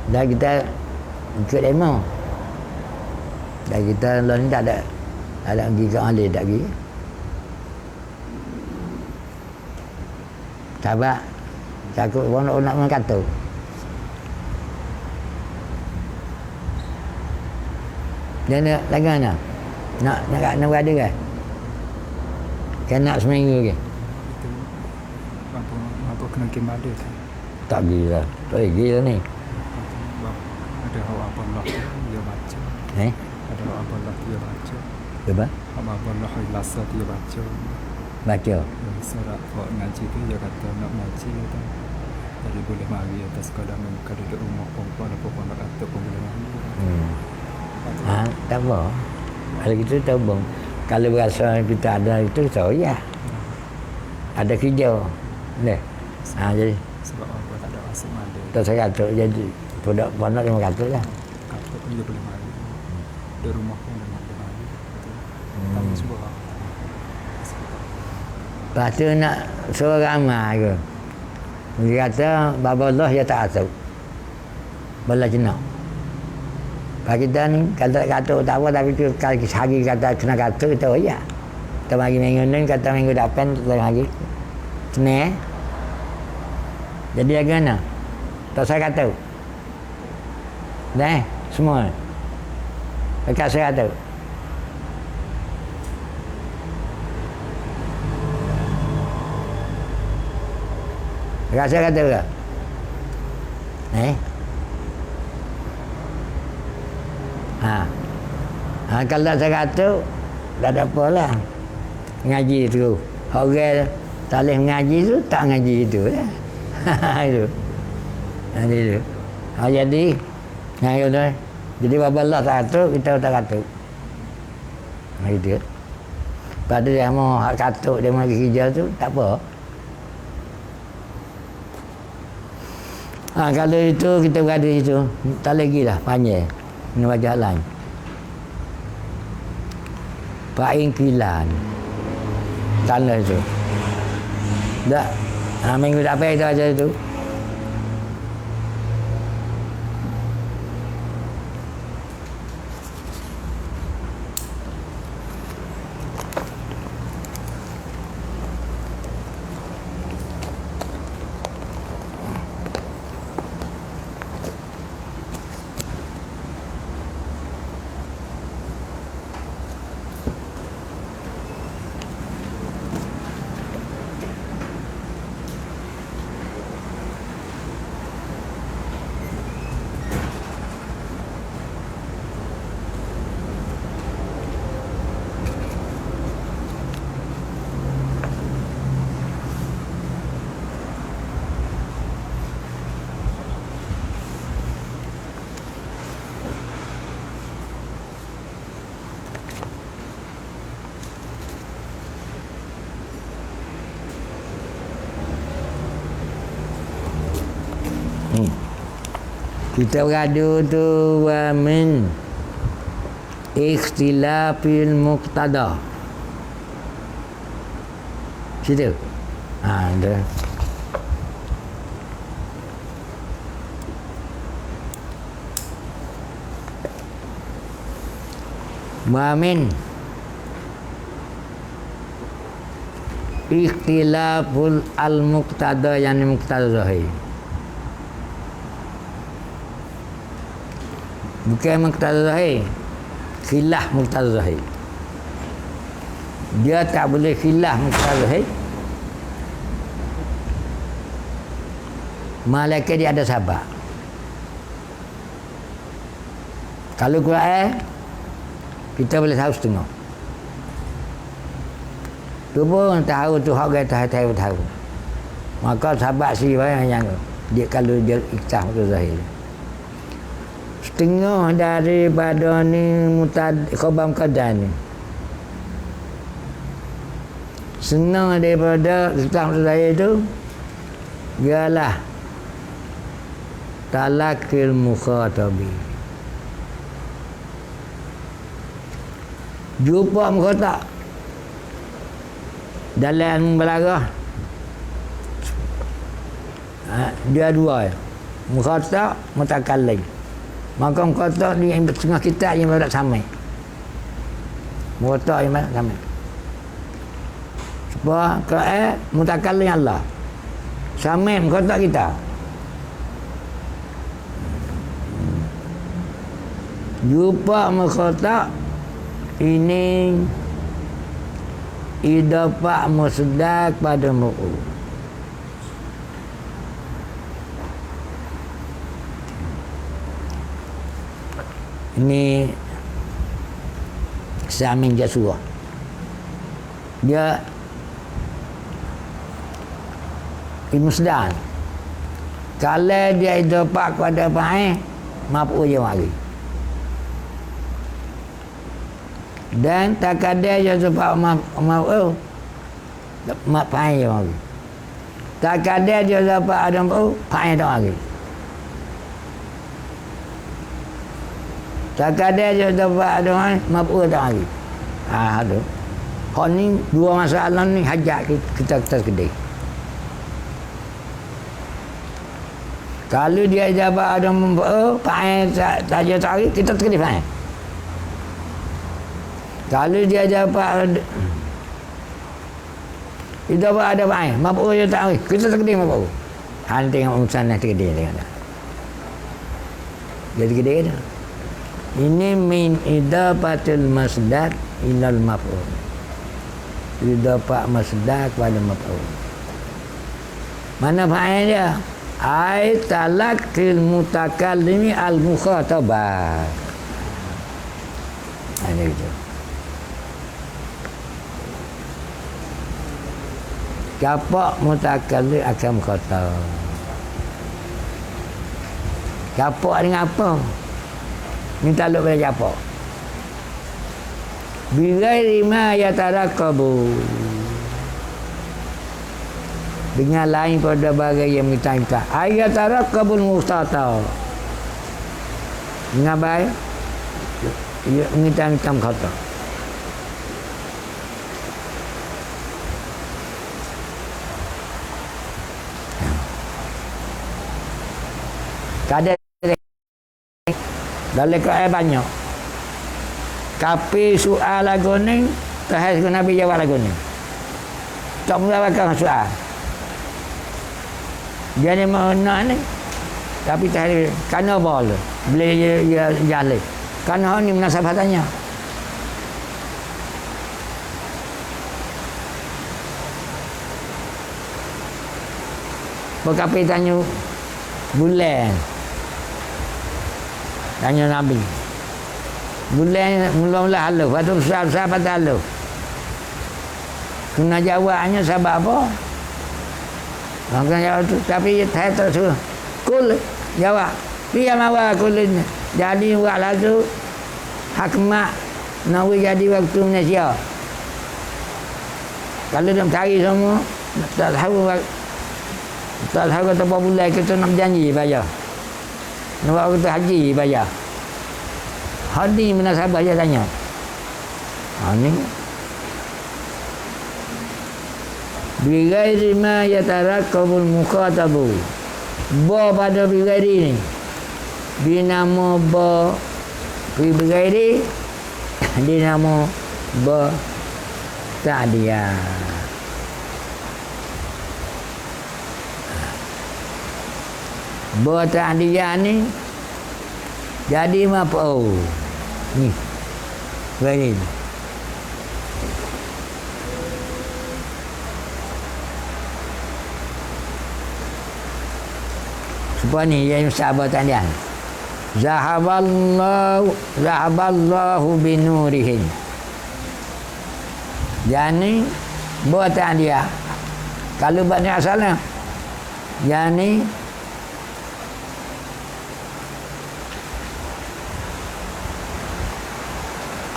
dah kita ikut demo dah kita lalu ni tak ada pergi ke ahli tak pergi sahabat takut orang nak kata dia nak lagi mana nak berada kan kan nak seminggu lagi apa kena kemada kan tak pergi lah tak pergi lah ni ada apa Allah dia baca ada apa Allah dia baca apa? Apa Allah ilasa dia baca surat buat ngaji tu dia kata nak ngaji tu jadi boleh mari atas kadang muka duduk rumah perempuan apa nak kata pun boleh mari tak apa kalau gitu tak apa kalau berasa kita ada itu so ya ada kerja jadi sebab apa tak ada rasa mandi tak saya kata jadi produk pondok yang kata lah kata pun dia boleh mari di rumah pun dia boleh mari kami cuba lepas tu nak suruh ramai ke dia kata Baba Allah dia tak asal bala jenak bagi kita ni kata tak apa tapi kalau sehari kata kena kata kita ya kita bagi minggu ni kata minggu depan kita lagi Senin jadi lagi mana tak saya kata dah semua dekat saya kata dekat saya kata ke Kalau 100 tak ada apalah. Ngaji tu. Orang tak boleh ngaji tu tak ngaji itu ya. Itu. Itu. Jadi jadi babalah 100 kita tak 100. Gitu. Pada dia mau hak katuk dia mau pergi kerja tu tak apa. Kalau itu kita berada itu tak lagi lah panjang nak jalan. Paing Kilan tanah itu. Dah minggu depan itu aja itu. Kita beradu tu wa min ikhtilafil muqtada. Situ. Ada. Wa min ikhtilaful al-muqtada yang muqtada zahir. Bukan muqtada zahir, khilaf muqtada zahir. Dia tak boleh khilaf muqtada zahir. Malaikat dia ada sabar. Kalau Quran kita boleh tahu setengah. Tu pun tahu tu hak kita tahu. Maka sahabat si banyak yang dia kalau dia ikhlas muqtada zahir. Setengah daripada ni khabar muqaddar ni. Senang daripada ikhlas saya itu ialah talakil mukhatabi. Jumpa mukhatab dalam belaga dia dua mukhatab mutakallim. Maka mukhatab di tengah kitab yang berada sama. Mukhatab yang berada sama. Sebab Quran mutakallim Allah. Sama mukhatab kita. Jumpa mukhatab ini idafah musdaq pada mu'u. Ini Samin Jasuah. Dia musdaq. Kalau dia idafah kepada fa'il, maf'ul je mari. Dan tak ada je sebab maf'ul fa'il je mari. Tak ada je sebab ada maf'ul fa'il tak mari. Tak ada je sebab ada maf'ul tak mari. Aduh. Hak ni dua masalah ni hajat kita kedai. Kalau dia jawab ada maf'ul fa'il tak je tak mari, kita terkena fa'il. Kalau dia jawab itu apa ada fa'il, maf'ul je tak mari, kita terkena maf'ul. Han tengok urusan nak terkena tengok. Jadi kedai dah. Ini min idafatil masdar ilal maf'ul. Idafah masdar kepada maf'ul. Mana fa'il dia? Ai talakil mutakallimi al mukhatabah. dia itu. Kapak mutakallim akan kata. Kapak dengan apa? Minta lu pada kapak. Bighairi ma yatarakabu. Dengan lain pada bagai yang minta-minta. Ayatarakabul mustata. Dengan baik. Minta-minta kata. Kada dalam Quran banyak. Tapi soal lagu ni, tahas Nabi jawab lagu ni. Tak menjawabkan soal. Dia ni mana ni? Tapi tahas kerana apa? Boleh dia jalan. Kerana ni munasabatannya. Berkapi tanya bulan. Tanya Nabi. Bulan mula-mula halo. Lepas tu sahabat halo. Kena jawabnya sebab apa? Kena jawab tu. Tapi saya tak suruh. Kul jawab. Dia mawa kulin. Jadi buat lagu. Hakmat. Nawi jadi waktu Malaysia. Kalau dia cari semua. Tak tahu. Tak tahu kata berapa bulan kita nak berjanji bayar. Nak kata haji bayar. Hadi munasabah dia tanya. Ni. Bighairi ma yatarakabul muqatabu. Ba pada bighairi ni. Dinamo ba bighairi. Dinamo ba ta'diyah. Ba ta'diyah ni jadi apa? Oh. Ni. Bighairi. Sebab ni yang sahabat tadian. Zahaballahu binurihim. Yani buatan dia. Kalau banyak salah. Yani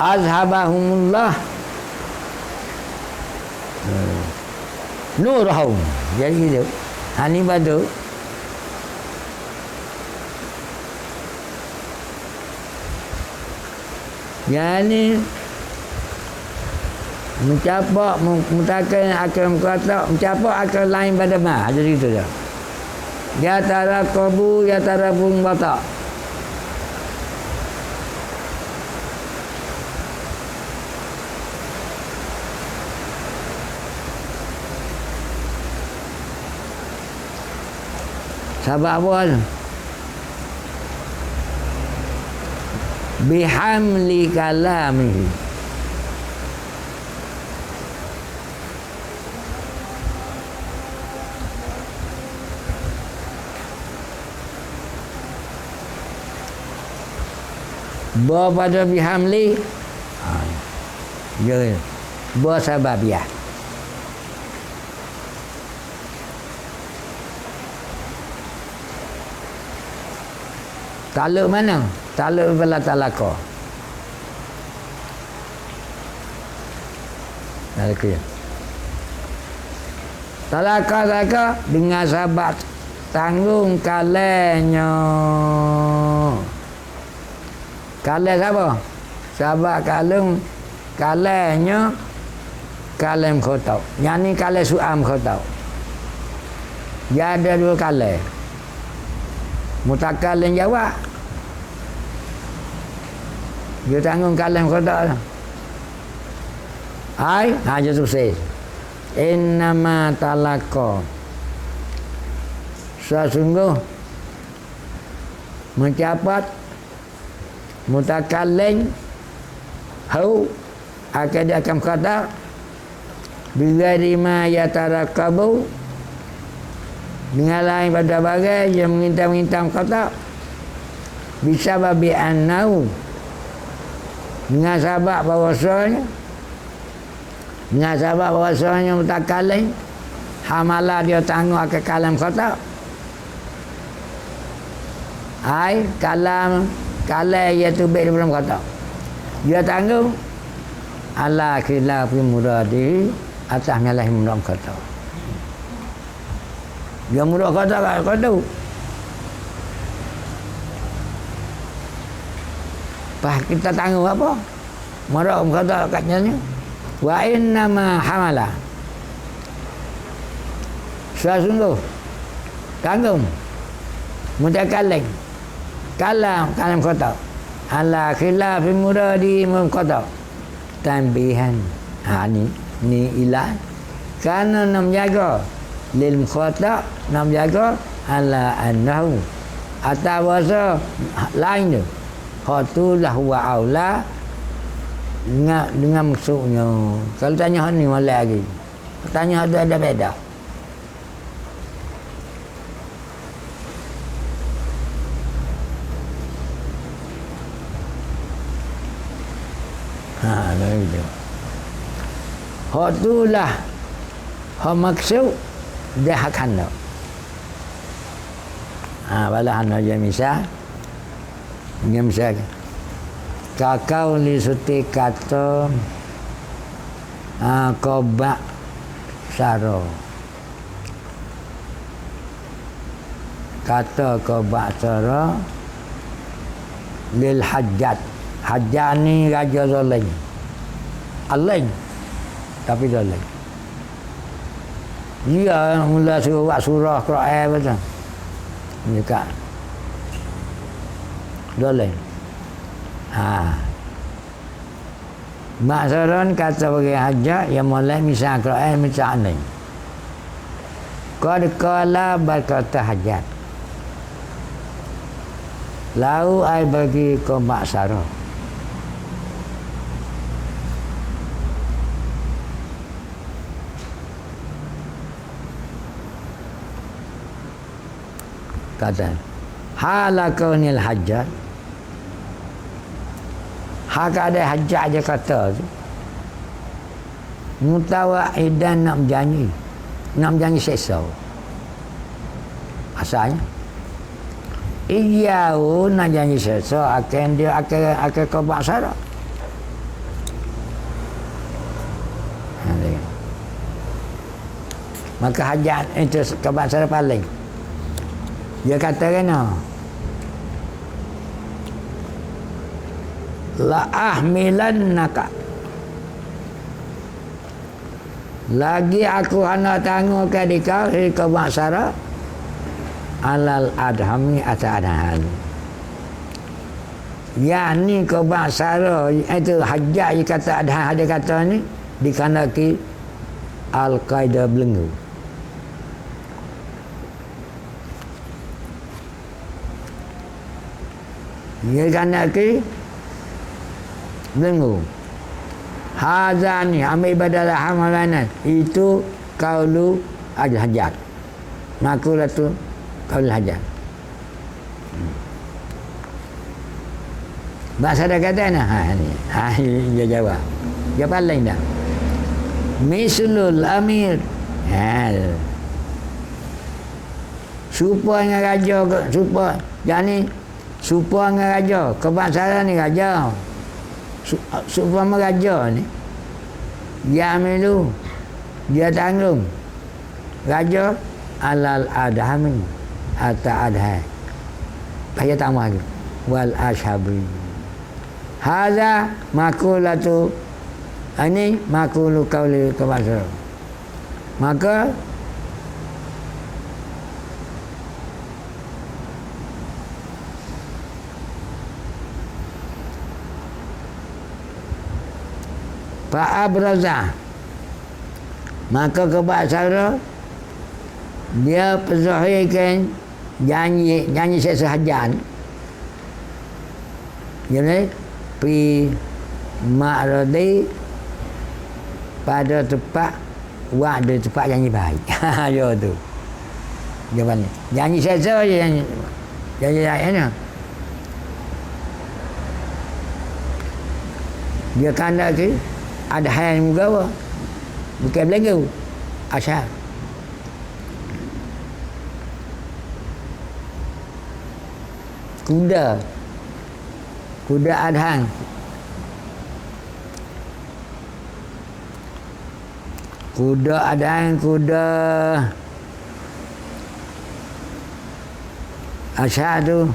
azhabahumullah nurahum. Jadi gitu. Hani badu. Yani mencapak mutakan akan kata mencapak akan lain pada ma ada gitu dah. Ya tara qabu ya tara bung bata. Sebab apa? Bihamli kalamihi. Ba pada bihamli. Ya. Ba sababiyah. Taluk mana? Taluk bala talaka. Talaka. Talaka dengan sahabat tanggung kalenya. Kaleng siapa? Sahabat kaleng kalenya kalem khotau. Yang ni kalem suam khotau. Dia ada dua kalem. Mutakallim jawab. Dia tanggung kalam khotau. Ai, aja sukses. Innama talaka. Sesungguh mencapat mutakallim hau akan kata bighairi ma yatarakabu dengan lain pada bagai yang mengintam-intam kata bisa babi annau dengan sebab bahawasanya mutakalim hamalah dia tangguh ke kalam kata ai kalam iaitu baik dalam kata dia tangguh ala khilafi muradi atas nyalahi dalam kata dia murad kata kau Pak kita tangguh apa? Marah kata katanya wa inna ma hamala. Sesungguh tanggung mutakalim kalam kata ala khilafi muradi kata tanbihan ni ilah karena nak jaga lil khata nak jaga ala annahu atawasa lain tu khatulah wa aula dengan maksudnya kalau tanya ni malah lagi tanya ada beda begitu khatulah maksud dia akan dah balahan aja misal kakau li suti kata kobak saro kata kobak saro lil hajat ni raja zalim alain tapi zalim dia mula suruh buat surah Quran betul dekat zalim Maksaran kata bagi hajat yang mulai misal Quran macam ni qad qala berkata hajat lau ai bagi kau maksara kata halakaunil hajat hak ada hajat je kata tu mutawahidan nak berjanji seksa asalnya iyau nak janji seksa akan dia akan kau baksara maka hajat itu kebaksara paling dia kata kena la ahmilannaka lagi aku hana tangguh ke dikau ke maksara alal adhami ata'adhan yakni ke maksara itu hajat je kata adhan ada kata ni dikanaki Al-Qaeda belenggu dia kanaki belenggu hazani ambil badalah hamalan itu qaulu al-hajat makulatu qaul hajat bahasa dah kata ni dia jawab dia paling dah mislul amir supaya dengan raja supaya yani supaya dengan raja kebangsaan ni raja supaya raja ni dia milu dia tanggung raja alal adhami atau adha payah tambah lagi wal ashabi hadza makulatu ini makulu qauli kebangsaan maka Fa'abraza maka kebaksara dia perzahirkan janji sesahajan jadi pi ma'radi pada tempat waktu tempat janji baik yo tu jawapannya janji sesa je janji lain Dia kanda ke adhan juga bukan belenggu asyar. Kuda adhan. Kuda adhan, kuda asyar tu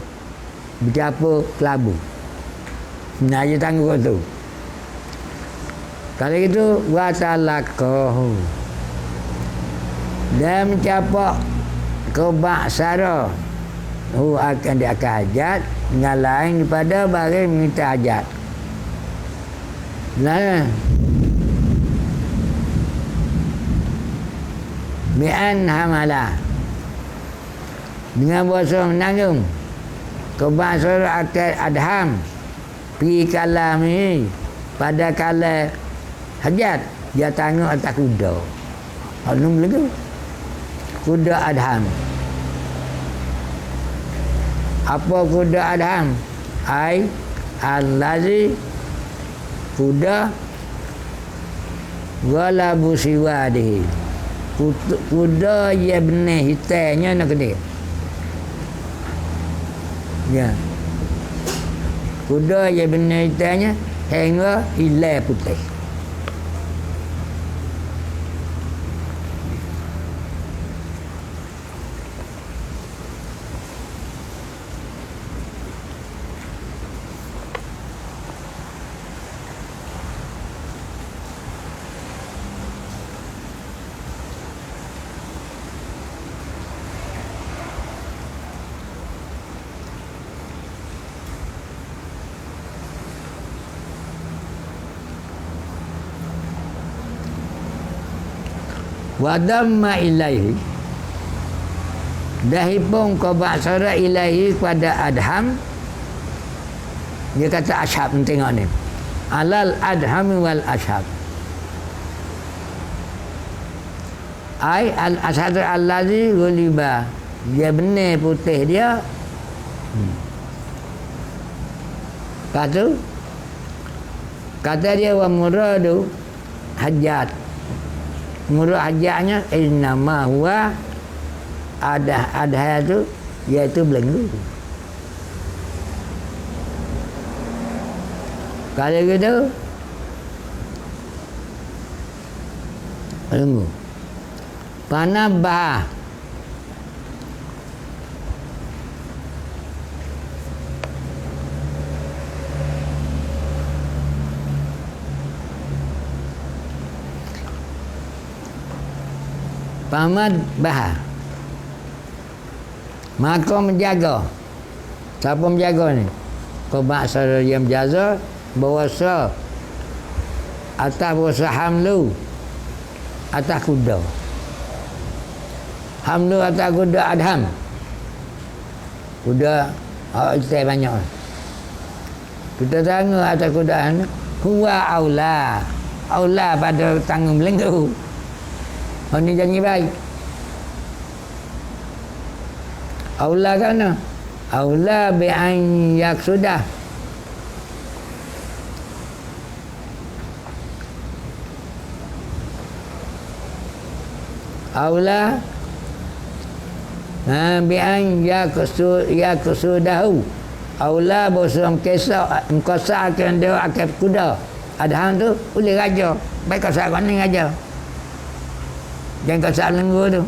bercampur kelabu. Nah, dia tangguh tu. Kalau itu watalakohu. Dan mencapak kebak sara. Akan dia akan hajat dengan lain daripada barang minta hajat. Nah, mi'an hamalah. Dengan bahasa menanggung kebak sara akan adham pi kalami pada kala hajat dia tangguh atas kuda. Alum lagi kuda adham. Apa kuda adham? Ai allazi kuda galabu siwadihi. Kuda yang benar hitamnya nak dia. Ya. Kuda yang benar hitamnya hingga hilang putih. Wadamma ilaihi dahipun kebak sara ilaihi kepada adham. Dia kata ashab, tengok ni alal adham wal ashab ai al ashad allazi ghuliba. Dia benar putih dia. Kata dia wa muradu hajat. Murad hajatnya innama huwa adha tu iaitu belenggu. Kalau gitu belenggu. Panabah pamad bah, maka menjaga. Siapa menjaga ni? Kebak sara yang menjaga bahasa atas bahasa hamlu atas kuda. Hamlu atas kuda adham. Kuda kita banyak. Kita tangguh atas kuda adham. Huwa aula pada tanggung belenggu. Ini janji baik. Aula kan? Aula bi'an yaksudah. Aula bi'an yaksudahu. Aula bosong kesah mengkosarkan dia akab kuda. Adham tu boleh raja. Baik kosar kan ni raja. Jangan kau salah lenggu tu.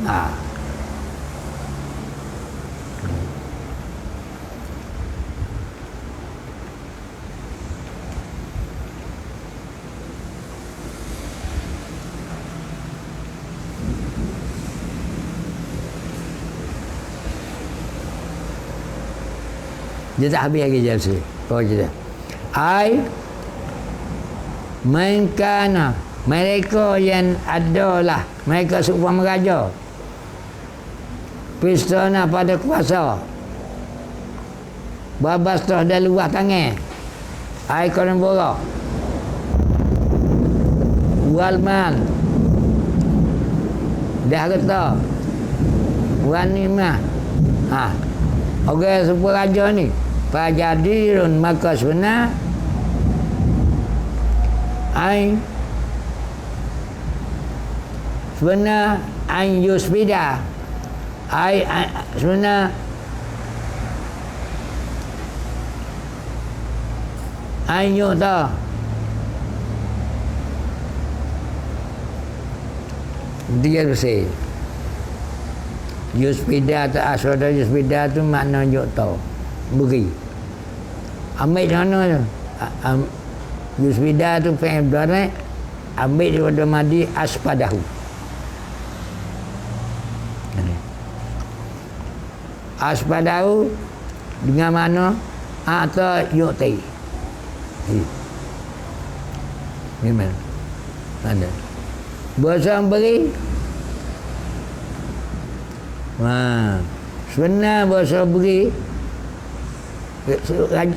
Dia tak habis lagi jalsi. Kau cerita. Ai mainkana mereka yang adalah mereka seumpama raja pistona pada kuasa babas toh dan luah tangan ai koran borak wal mal dah kata wanimah orang sebuah raja ni pajadirun maka sebenar Ain sebenar an yusbida. Sebenar an yu'ta. Dia bersih. Yusbida atau aswada yusbida tu makna yu'ta, beri. Ambil mana tu? Yusbida tu fi'il mudhari', ambil daripada madi aspadahu. Aspadahu dengan mana? Atau yu'ti. Memang ada. Bahasa beri. Sebenar bahasa beri.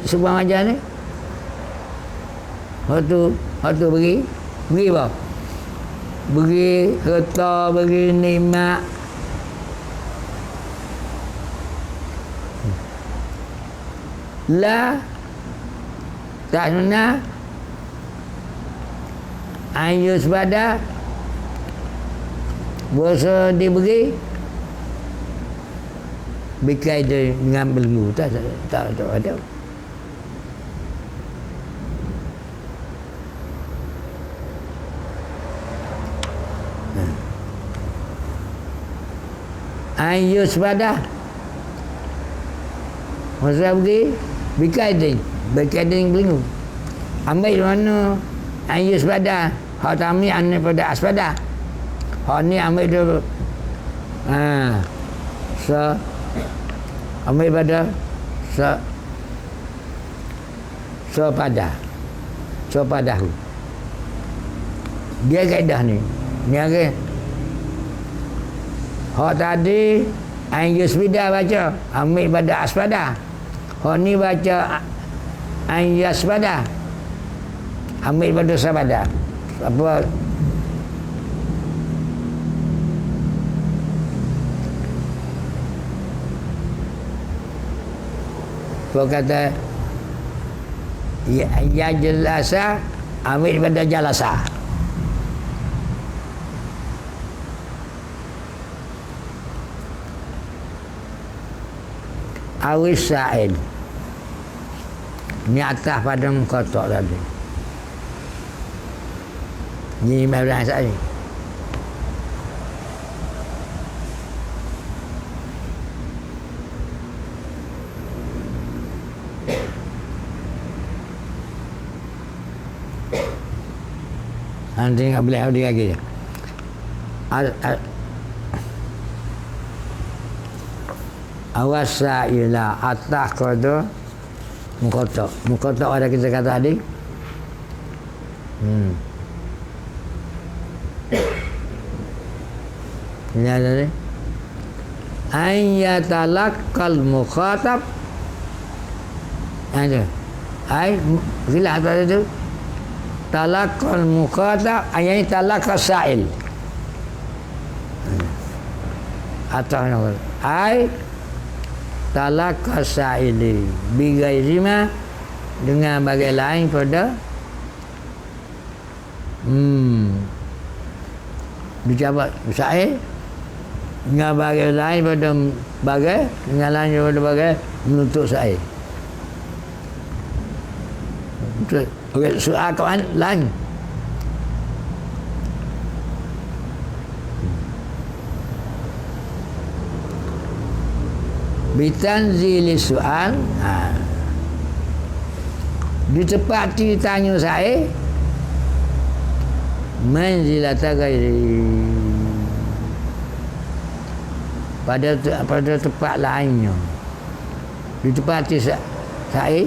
Sebuah ajar ni. Waktu beri. Beri apa? Beri harta, beri nikmat. La tak sebenar ayus pada bahasa diberi berkaitan dengan belenggu tak ada. Ayus pada masa beri berkaitan belenggu. Ambil mana ayus pada hak kami ane pada aspada. Hak ni ambil dulu. Ambil pada padahu. Dia kaedah ni. Ni ada. Hak tadi ayus pada baca ambil pada aspada. Hak ni baca ayus pada ambil pada sabada. Apa kata ya jelasa ambil pada jalasa. Awis sa'id ni atas pada mengkotok tadi. Ni memang saya. Nanti nggak boleh ada lagi. Awasa ila atas kodo mengkotok ada kita kata tadi. Ini ada ni. Ayyatalaqqal mukhatab. Ada. Bila ada itu talaqqal mukhatab ayat talaqqal sa'il. Atau talaqqal sa'ili bighairi ma dengan bagai lain pada dijawab sa'il dengan bagai lain pada bagai dengan lain pada bagai menuntut sa'il. Okey, soal kawan lain. Bitanzili soal, ditepati tanya saya manzilata ghairi pada tempat lainnya. Ditepati saya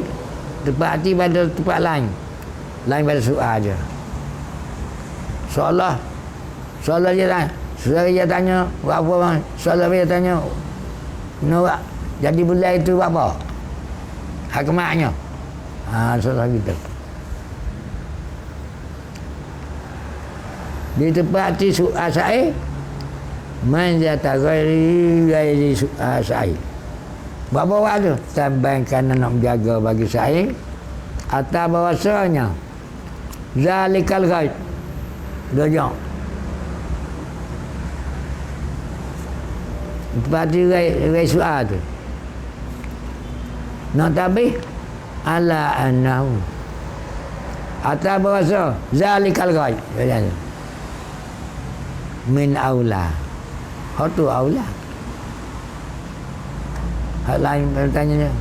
tepati pada tempat lain pada soal aja. Soalan dia tanya buat apa bang? Soalan dia tanya nak jadi bulan itu buat apa? Hakmatnya. Soalan kita. Ditepati soal saya man zata ghairi soal saya. Buat apa tu? Tambahkan nak menjaga bagi saya atau bahasanya zalikal ghaib. Dojok. Lepas tu rai soal tu. Nak tabih ala annahu. Atas bahasa zalikal ghaib. Min aula. Hak tu aula. Hak lain bertanya.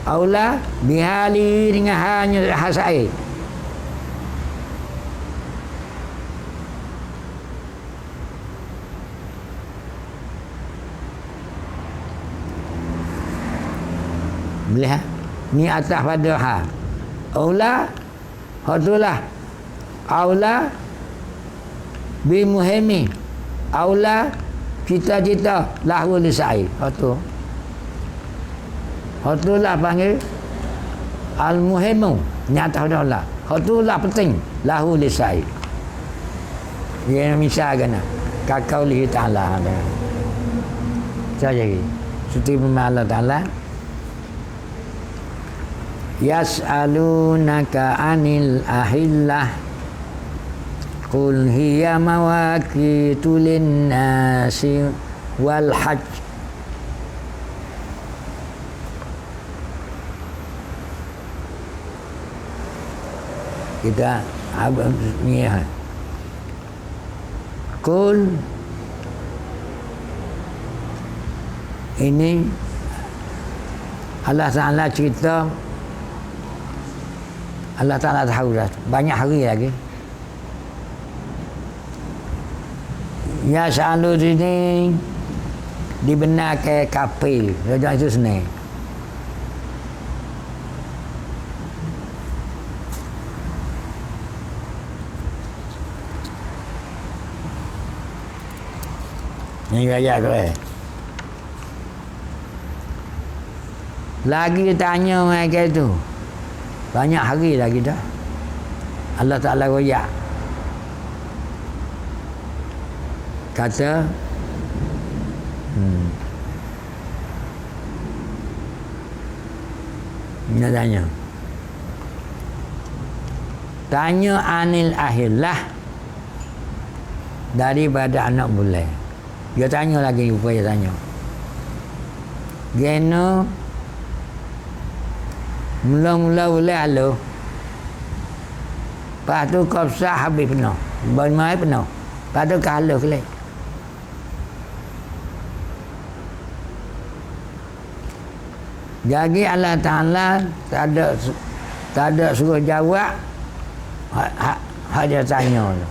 Aula bihali dengan hanya hasai. Melihat ni atas pada ha. Aula hatulah aula bi muhimi aula cita-cita lahu lisai hatulah panggil al muhimu nyata dah hatulah penting lahu lisai dia misalkan kakau lihi ta'ala saja seperti Allah ta'ala yas'alunaka 'anil ahillah qul hiya mawaqitu lin-nasi wal hajj kita abang ni qul ini Allah Ta'ala cerita Allah Ta'ala tahu dah banyak hari lagi. Ya selalu sini dibenarkan kafir. Rajak itu senang. Ini rajak tu lagi tanya mereka tu. Banyak hari lagi dah. Allah Ta'ala royak. Kata Dia tanya. Tanya anil ahillah daripada anak bulan. Dia tanya lagi upaya tanya. Geno mula-mula boleh halu. Lepas tu kopsah habis penuh. Bermain penuh. Lepas tu halu kelih. Jadi Allah Ta'ala tak ada suruh jawab hak dia tanya tu.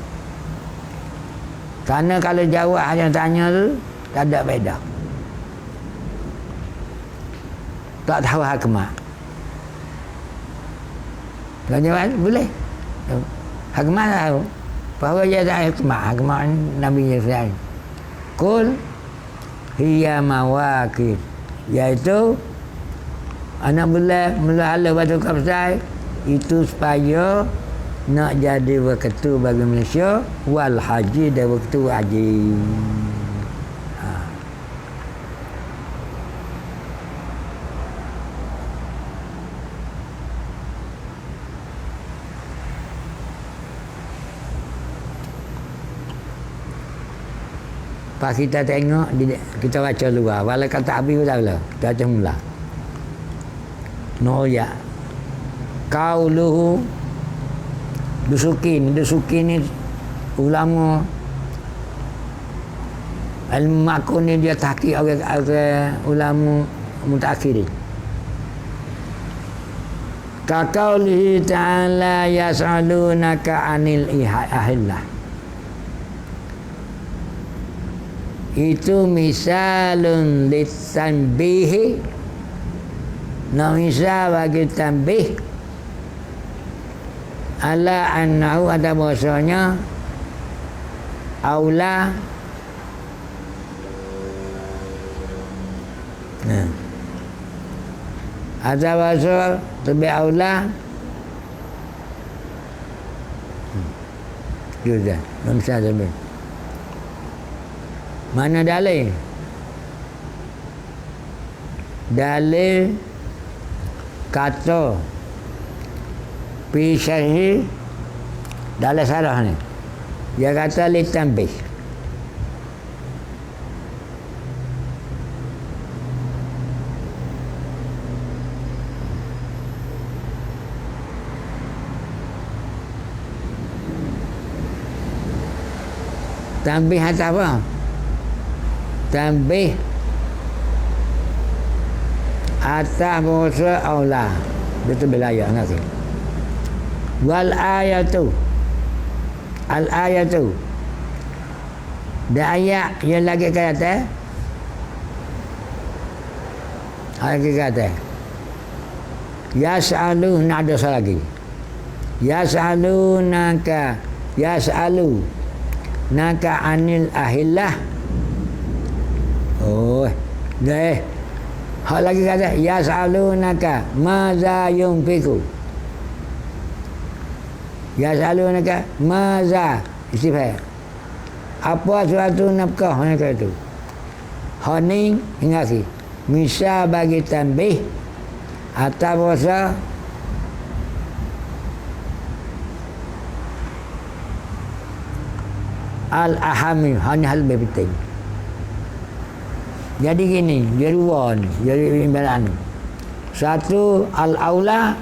Kerana kalau jawab hak dia tanya tu tak ada beza. Tak tahu hikmah. Kalau jawab boleh. Hikmah tahu. Bahawa dia tak hikmah. Hikmah Nabi Yusuf. Kul hiya mawaqit. Iaitu anak bulan mula-mula batu kapsai itu supaya nak jadi waktu bagi Malaysia wal haji dan waktu haji. Pak kita tengok, kita baca luar. Walau kata habis tak lah. Kita baca mula. Noya. Qauluhu dusukin ni ulama al-makun ni dia tahqiq orang ulama mutakhirin. Ka qaulihi ta'ala yas'alunaka 'anil ahillah. Itu misalun litanbihi, nah misal bagi tanbih ala annahu ada bahasanya aula ada bahasa lebih aula juga misal lebih mana dalil? Dalil kata fi syarhi dalam sarah ni. Dia kata litambih. Tambih atas apa? Tambih atas bahasa Allah. Betul belaya ngerti. Wal ayatu. Al ayatu. Dan ayat yang lagi kata. Lagi kata. Yas'alu nak ada lagi. Yas'alunaka. Yas'alu naka anil ahillah. Oh, dah. Hak lagi kata yas'alunaka maza yunfiku. Yas'alunaka maza istifham. Apa suatu nafkah mereka itu? Hak ni ingat si. Misal bagi tambih atau bahasa al-ahami, hanya hal lebih penting. Jadi gini, dia dua ni, jadi imbalan. Satu al-aula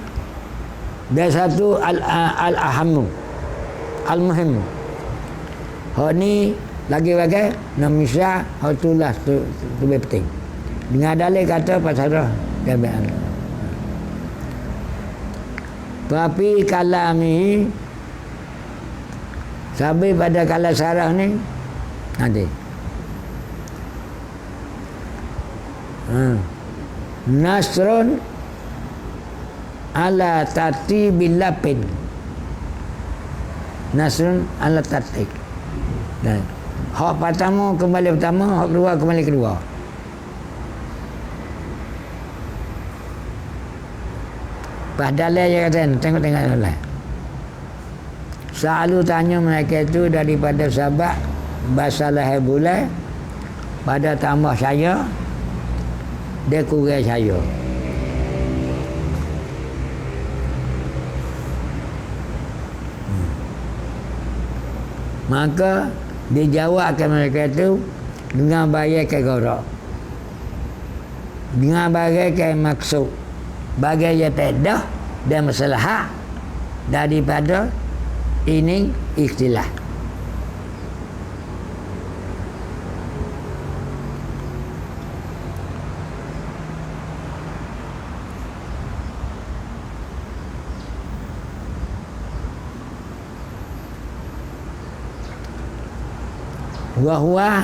dan satu al-ahamu, al-muhim. Hak ni lagi bagai nak misal hak itulah tu lebih penting. Dengan dalil kata pasal jabatan. Tapi kalami sampai pada kala sarah ni nanti nasrun ala tati bilapin. Nasrun ala tati. Dan hak pertama kembali pertama, hak kedua kembali kedua. Padahal dia kata tengok-tengok lah. Selalu tanya mereka itu daripada sahabat bahasa lahir bulan pada tambah saya dia kurang saya. Maka dijawabkan mereka itu dengan bagai gorak, dengan bagai maksud, bagai yang pedah dan masalah daripada ini ikhtilah. Wahwa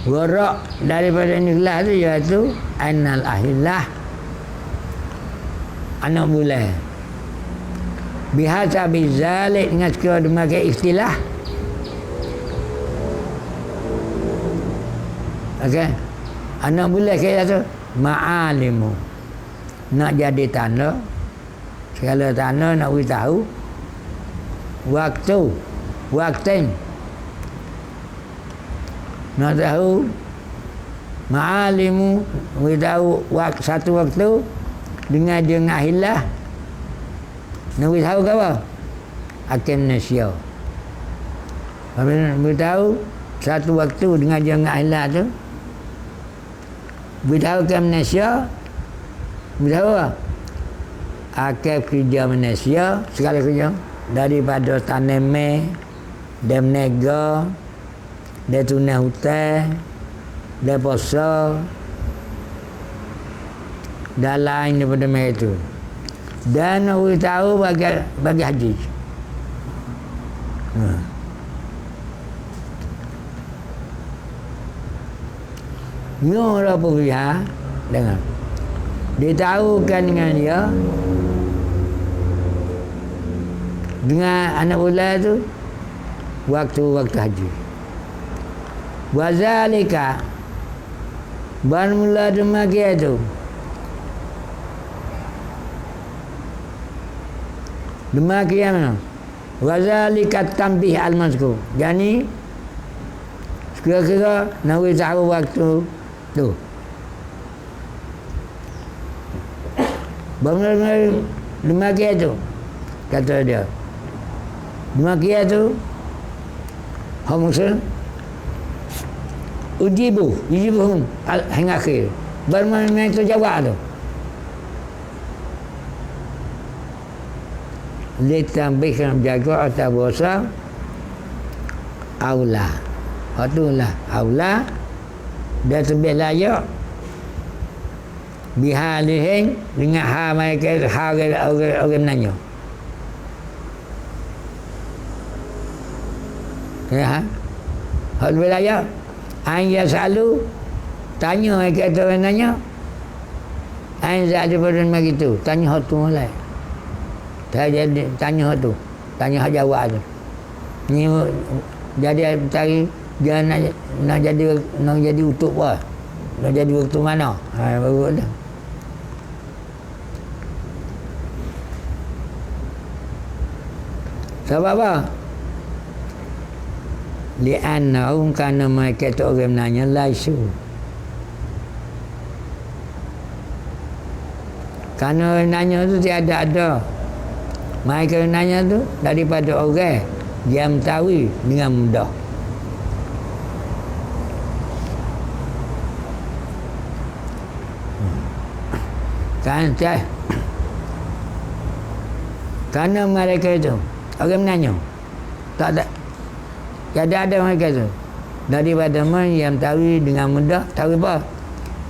warak daripada ikhtilah itu iaitu annal ahillah anak bulan bihasa bizalik dengan sekiranya demikian istilah. Okey, anak bulan kaya tu ma'alimu, nak jadi tanda, segala tanda nak beritahu waktu nak tahu ma'alimu, beritahu satu waktu dengan jengah hilah. Nak beritahu ke apa? Hakim Malaysia. Beritahu satu waktu dengan jengah hilah tu. Beritahu Hakim Malaysia. Beritahu apa? Hakim kerja Malaysia, segala kerja. Daripada taneme, dia menega, dia tunai hutang, dia puasa, dan lain daripada mereka itu. Dan nak beritahu bagi haji. Nyuruh pihak dengar. Ditahukan dengan dia dengan anak bulan itu waktu-waktu haji. Wazalika bermula demikian itu. Demikian mana? Wazalika tambih al-mazkur. Jadi kira-kira nak tahu waktu tu. Benar-benar demikian tu kata dia. Demikian tu hak muslim ujibuhum hingga akhir. Bermain tu jawab tu. Ditambahkan jaga atas bahasa aula. Hatulah aula dia lebih layak bihalihin dengan hal mereka orang nanya. Ya, hal lebih layak. Anya selalu tanya mereka orang nanya. Anya ada pada begitu. Tanya hak tu mulai. Saya jadi tanya hak tu. Tanya hak jawab tu. Ni jadi cari dia nak jadi utuh apa? Nak jadi waktu mana? Baru ada. Sebab apa? Li'annahum kana mereka tu orang nanya laisu. Kerana orang nanya tu tiada ada. Mereka nanya tu daripada orang dia mengetahui dengan mudah. Kan cah. Kerana mereka itu orang menanya tak ada. Tiada ada mereka itu daripada man yang tahu dengan mudah. Tahu apa?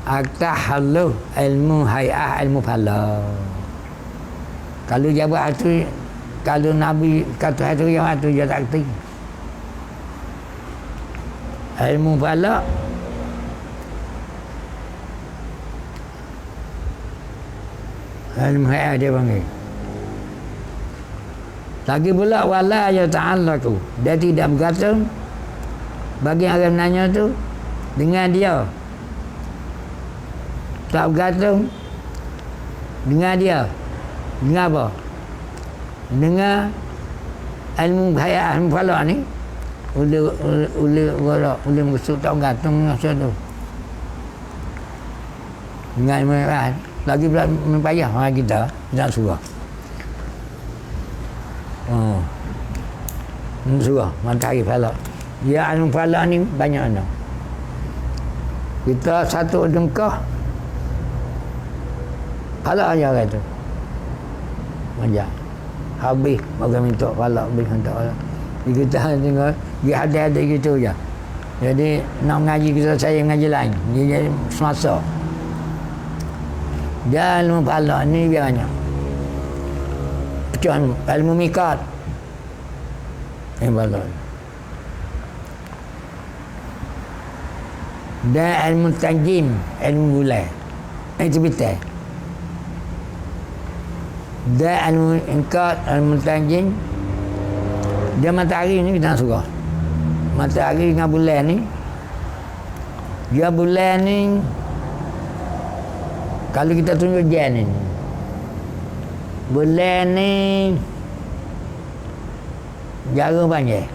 Aktahallu ilmu hay'ah ilmu fala. Kalau jawab itu, kalau Nabi kata itu yang itu dia tak kerti. Ilmu fala ilmu hay'ah dia panggil. Lagi pula wala ya ta'allaku. Dia tidak bergantung bagi orang nanya tu dengan dia. Tak bergantung dengan dia. Dengan apa? Dengan ilmu hayat ilmu falak ni. Oleh musuh tak bergantung dengan tu. Dengan ilmu hayat. Lagi pula mempayah orang kita nak surah. Surah matahari falak. Ya ilmu falak ni banyak anak. Kita satu dengkah falak aja kata. Manja. Habis orang minta falak, habis minta falak. Kita tengok dia ada gitu je. Jadi nak mengaji kita saya mengaji lain. Dia jadi semasa. Dia ilmu falak ni biarnya. Pecahan ilmu mikat. Ilmu falak. Dan ilmu tanjim, ilmu bulan. Itu betul. Dan ilmu ingkat, ilmu tanjim. Dia matahari ni kita suka. Matahari dengan bulan ni. Dia bulan ni kalau kita tunjuk jam ni. Bulan ni jarum panjang.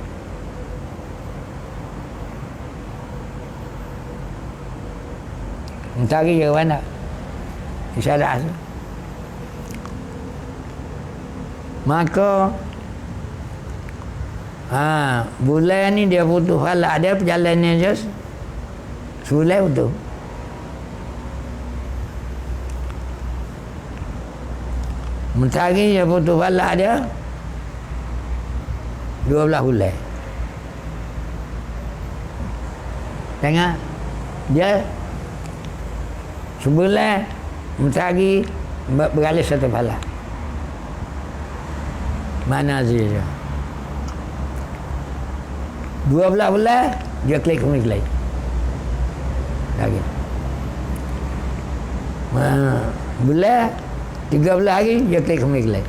Matahari jarum mana? Isyarat. Maka bulan ni dia putus falak dia perjalanannya je sebulan putus. Matahari dia putus falak dia 12 bulan. Tengok dia sebulan matahari beralih satu falak. Mana dia? 12 bulan dia klik lain. Lagi. Bulan 13 hari dia klik lain.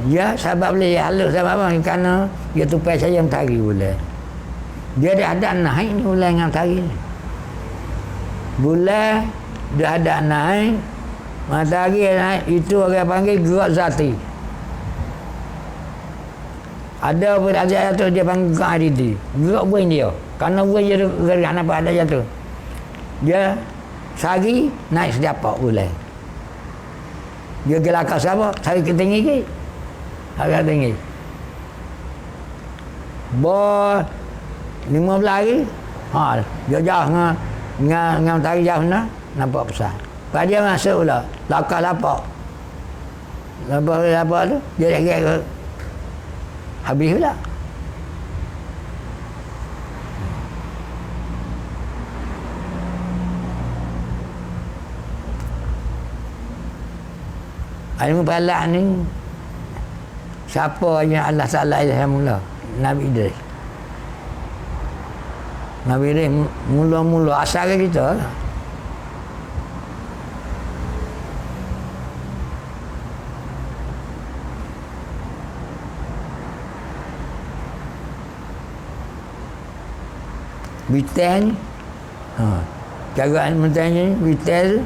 Ya sebab boleh halus sebab apa? Kerana dia tupai saya matahari bulan. Dia ada naik ni bulan dengan matahari ni. Bulan dia ada naik, matahari naik, itu orang panggil gerak zati. Ada pun ada jatuh dia panggil gerak adidi. Gerak buih dia. Kerana buih dia gerak apa ada jatuh. Dia sehari naik setiap bulan. Dia gelakar siapa? Hari ketinggi ke? Hari tinggi. Bo 15 hari. Ha, dia jauh dengan tari jauh na, nampak besar. Pada dia masuk pula. Lakar lapak. Lapak tu, dia dah kira habis pula. Ilmu falak ni siapa yang Allah Ta'ala ilham mula? Nabi Idris. Nabi Idris mula-mula asal kita lah. Bitel ni cara mentanya ni bitel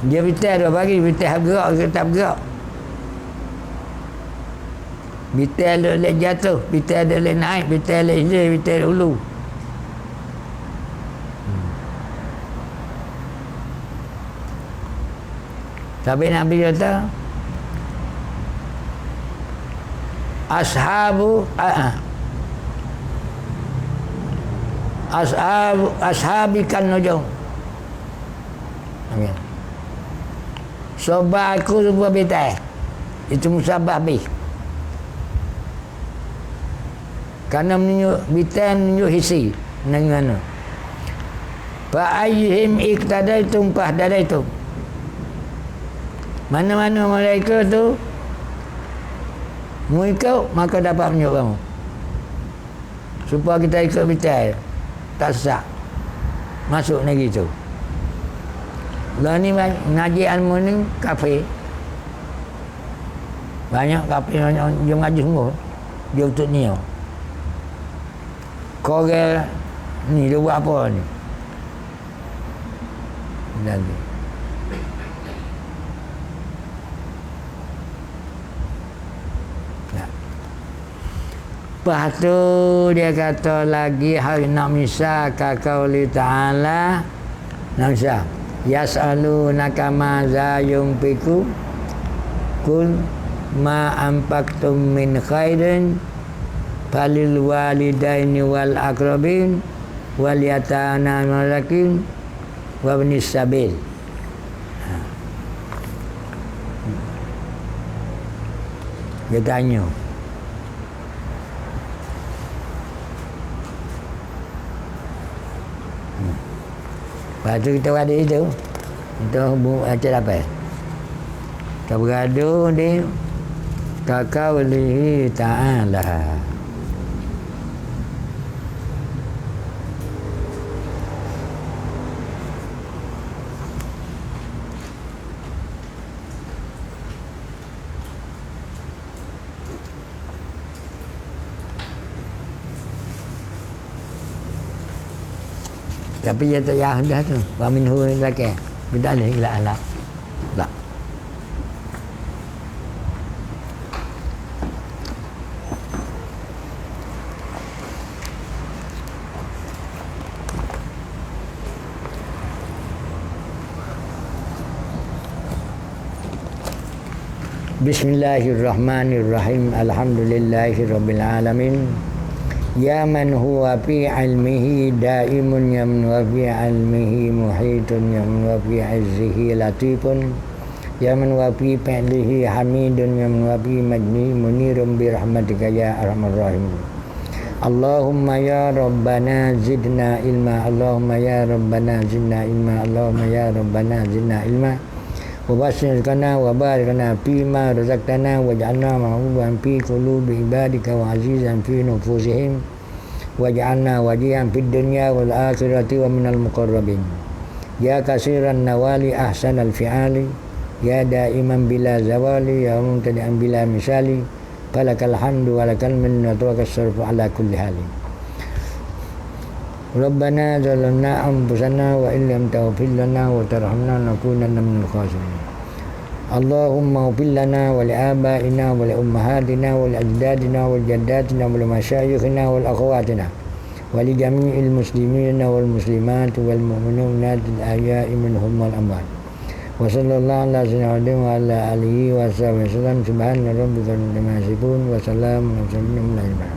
dia bitel dua bagi bitel bergerak ke tak bergerak bitel dia boleh jatuh bitel dia boleh naik bitel dia hilir bitel hulu tapi Nabi kata ashabikan nujum. Amin. Sobat aku sebuah bitai. Itu musabah bih. Karena menunjuk bitai menunjuk hisi. Dengan Fa'ayyihim iktadaitum fahdadaitum. Mana-mana mereka tu mu ikut maka dapat menunjuk kamu. Supaya kita ikut bitai. Tak sesat. Masuk negeri tu. Lah ni ngaji ilmu ni kafe. Banyak kafe dia ngaji semua. Dia untuk ni. Korel ni dia buat apa ni? Nanti. Lepas tu dia kata lagi hari nak misal kaqauli ta'ala nak misal yas'alunaka ma za yunfiqu kul ma anfaqtum min khairin falil walidaini wal aqrabin wal yatama malakin wa ibnis sabil. Dia tanya lepas tu kita berada itu kita hubung acara apa kita berada di kaqaulihi ta'ala. Tapi dia tak payah dah tu. Wa minhu laki. Bid'ah ila ala. Tak. Bismillahirrahmanirrahim. Alhamdulillahirabbil alamin. Ya man huwa fi ilmihi daimun ya man huwa fi ilmihi muhitun ya man huwa fi izzihi latifun ya man huwa fi fi'lihi hamidun ya man huwa fi majnihi munirun bi rahmatika ya arhamar rahim. Allahumma ya rabbana zidna ilma. Allahumma ya rabbana zidna ilma. Allahumma ya rabbana zidna ilma. Wa basyirkana wa barikana fima razaqtana waj'alna mahbuban fi qulubi ibadika wa azizan fi nufusihim waj'alna wajihan fid dunya wal akhirati wa minal muqarrabin. Ya kasiran nawali ahsanal fi'ali ya daiman bila zawali ya mumtadi'an bila misali falakal hamdu wa lakal minna wa lakas sarfu ala kulli halin. Rabbana zalamna anfusana wa illam taghfir lana wa tarhamna nakunanna minal khasirin. Allahumma ighfir lana wa li abaina wa li ummahatina wa li ajdadina wa li jaddatina wa li masyayikhina wa li akhawatina wa li jami'il muslimina wal muslimat wal mu'minat al ahya'i minhum wal amwat Wa sallallahu ala sayyidina wa ala alihi wa sahbihi wasallam. Subhana rabbika rabbil izzati amma yasifun wa salamun alal mursalin.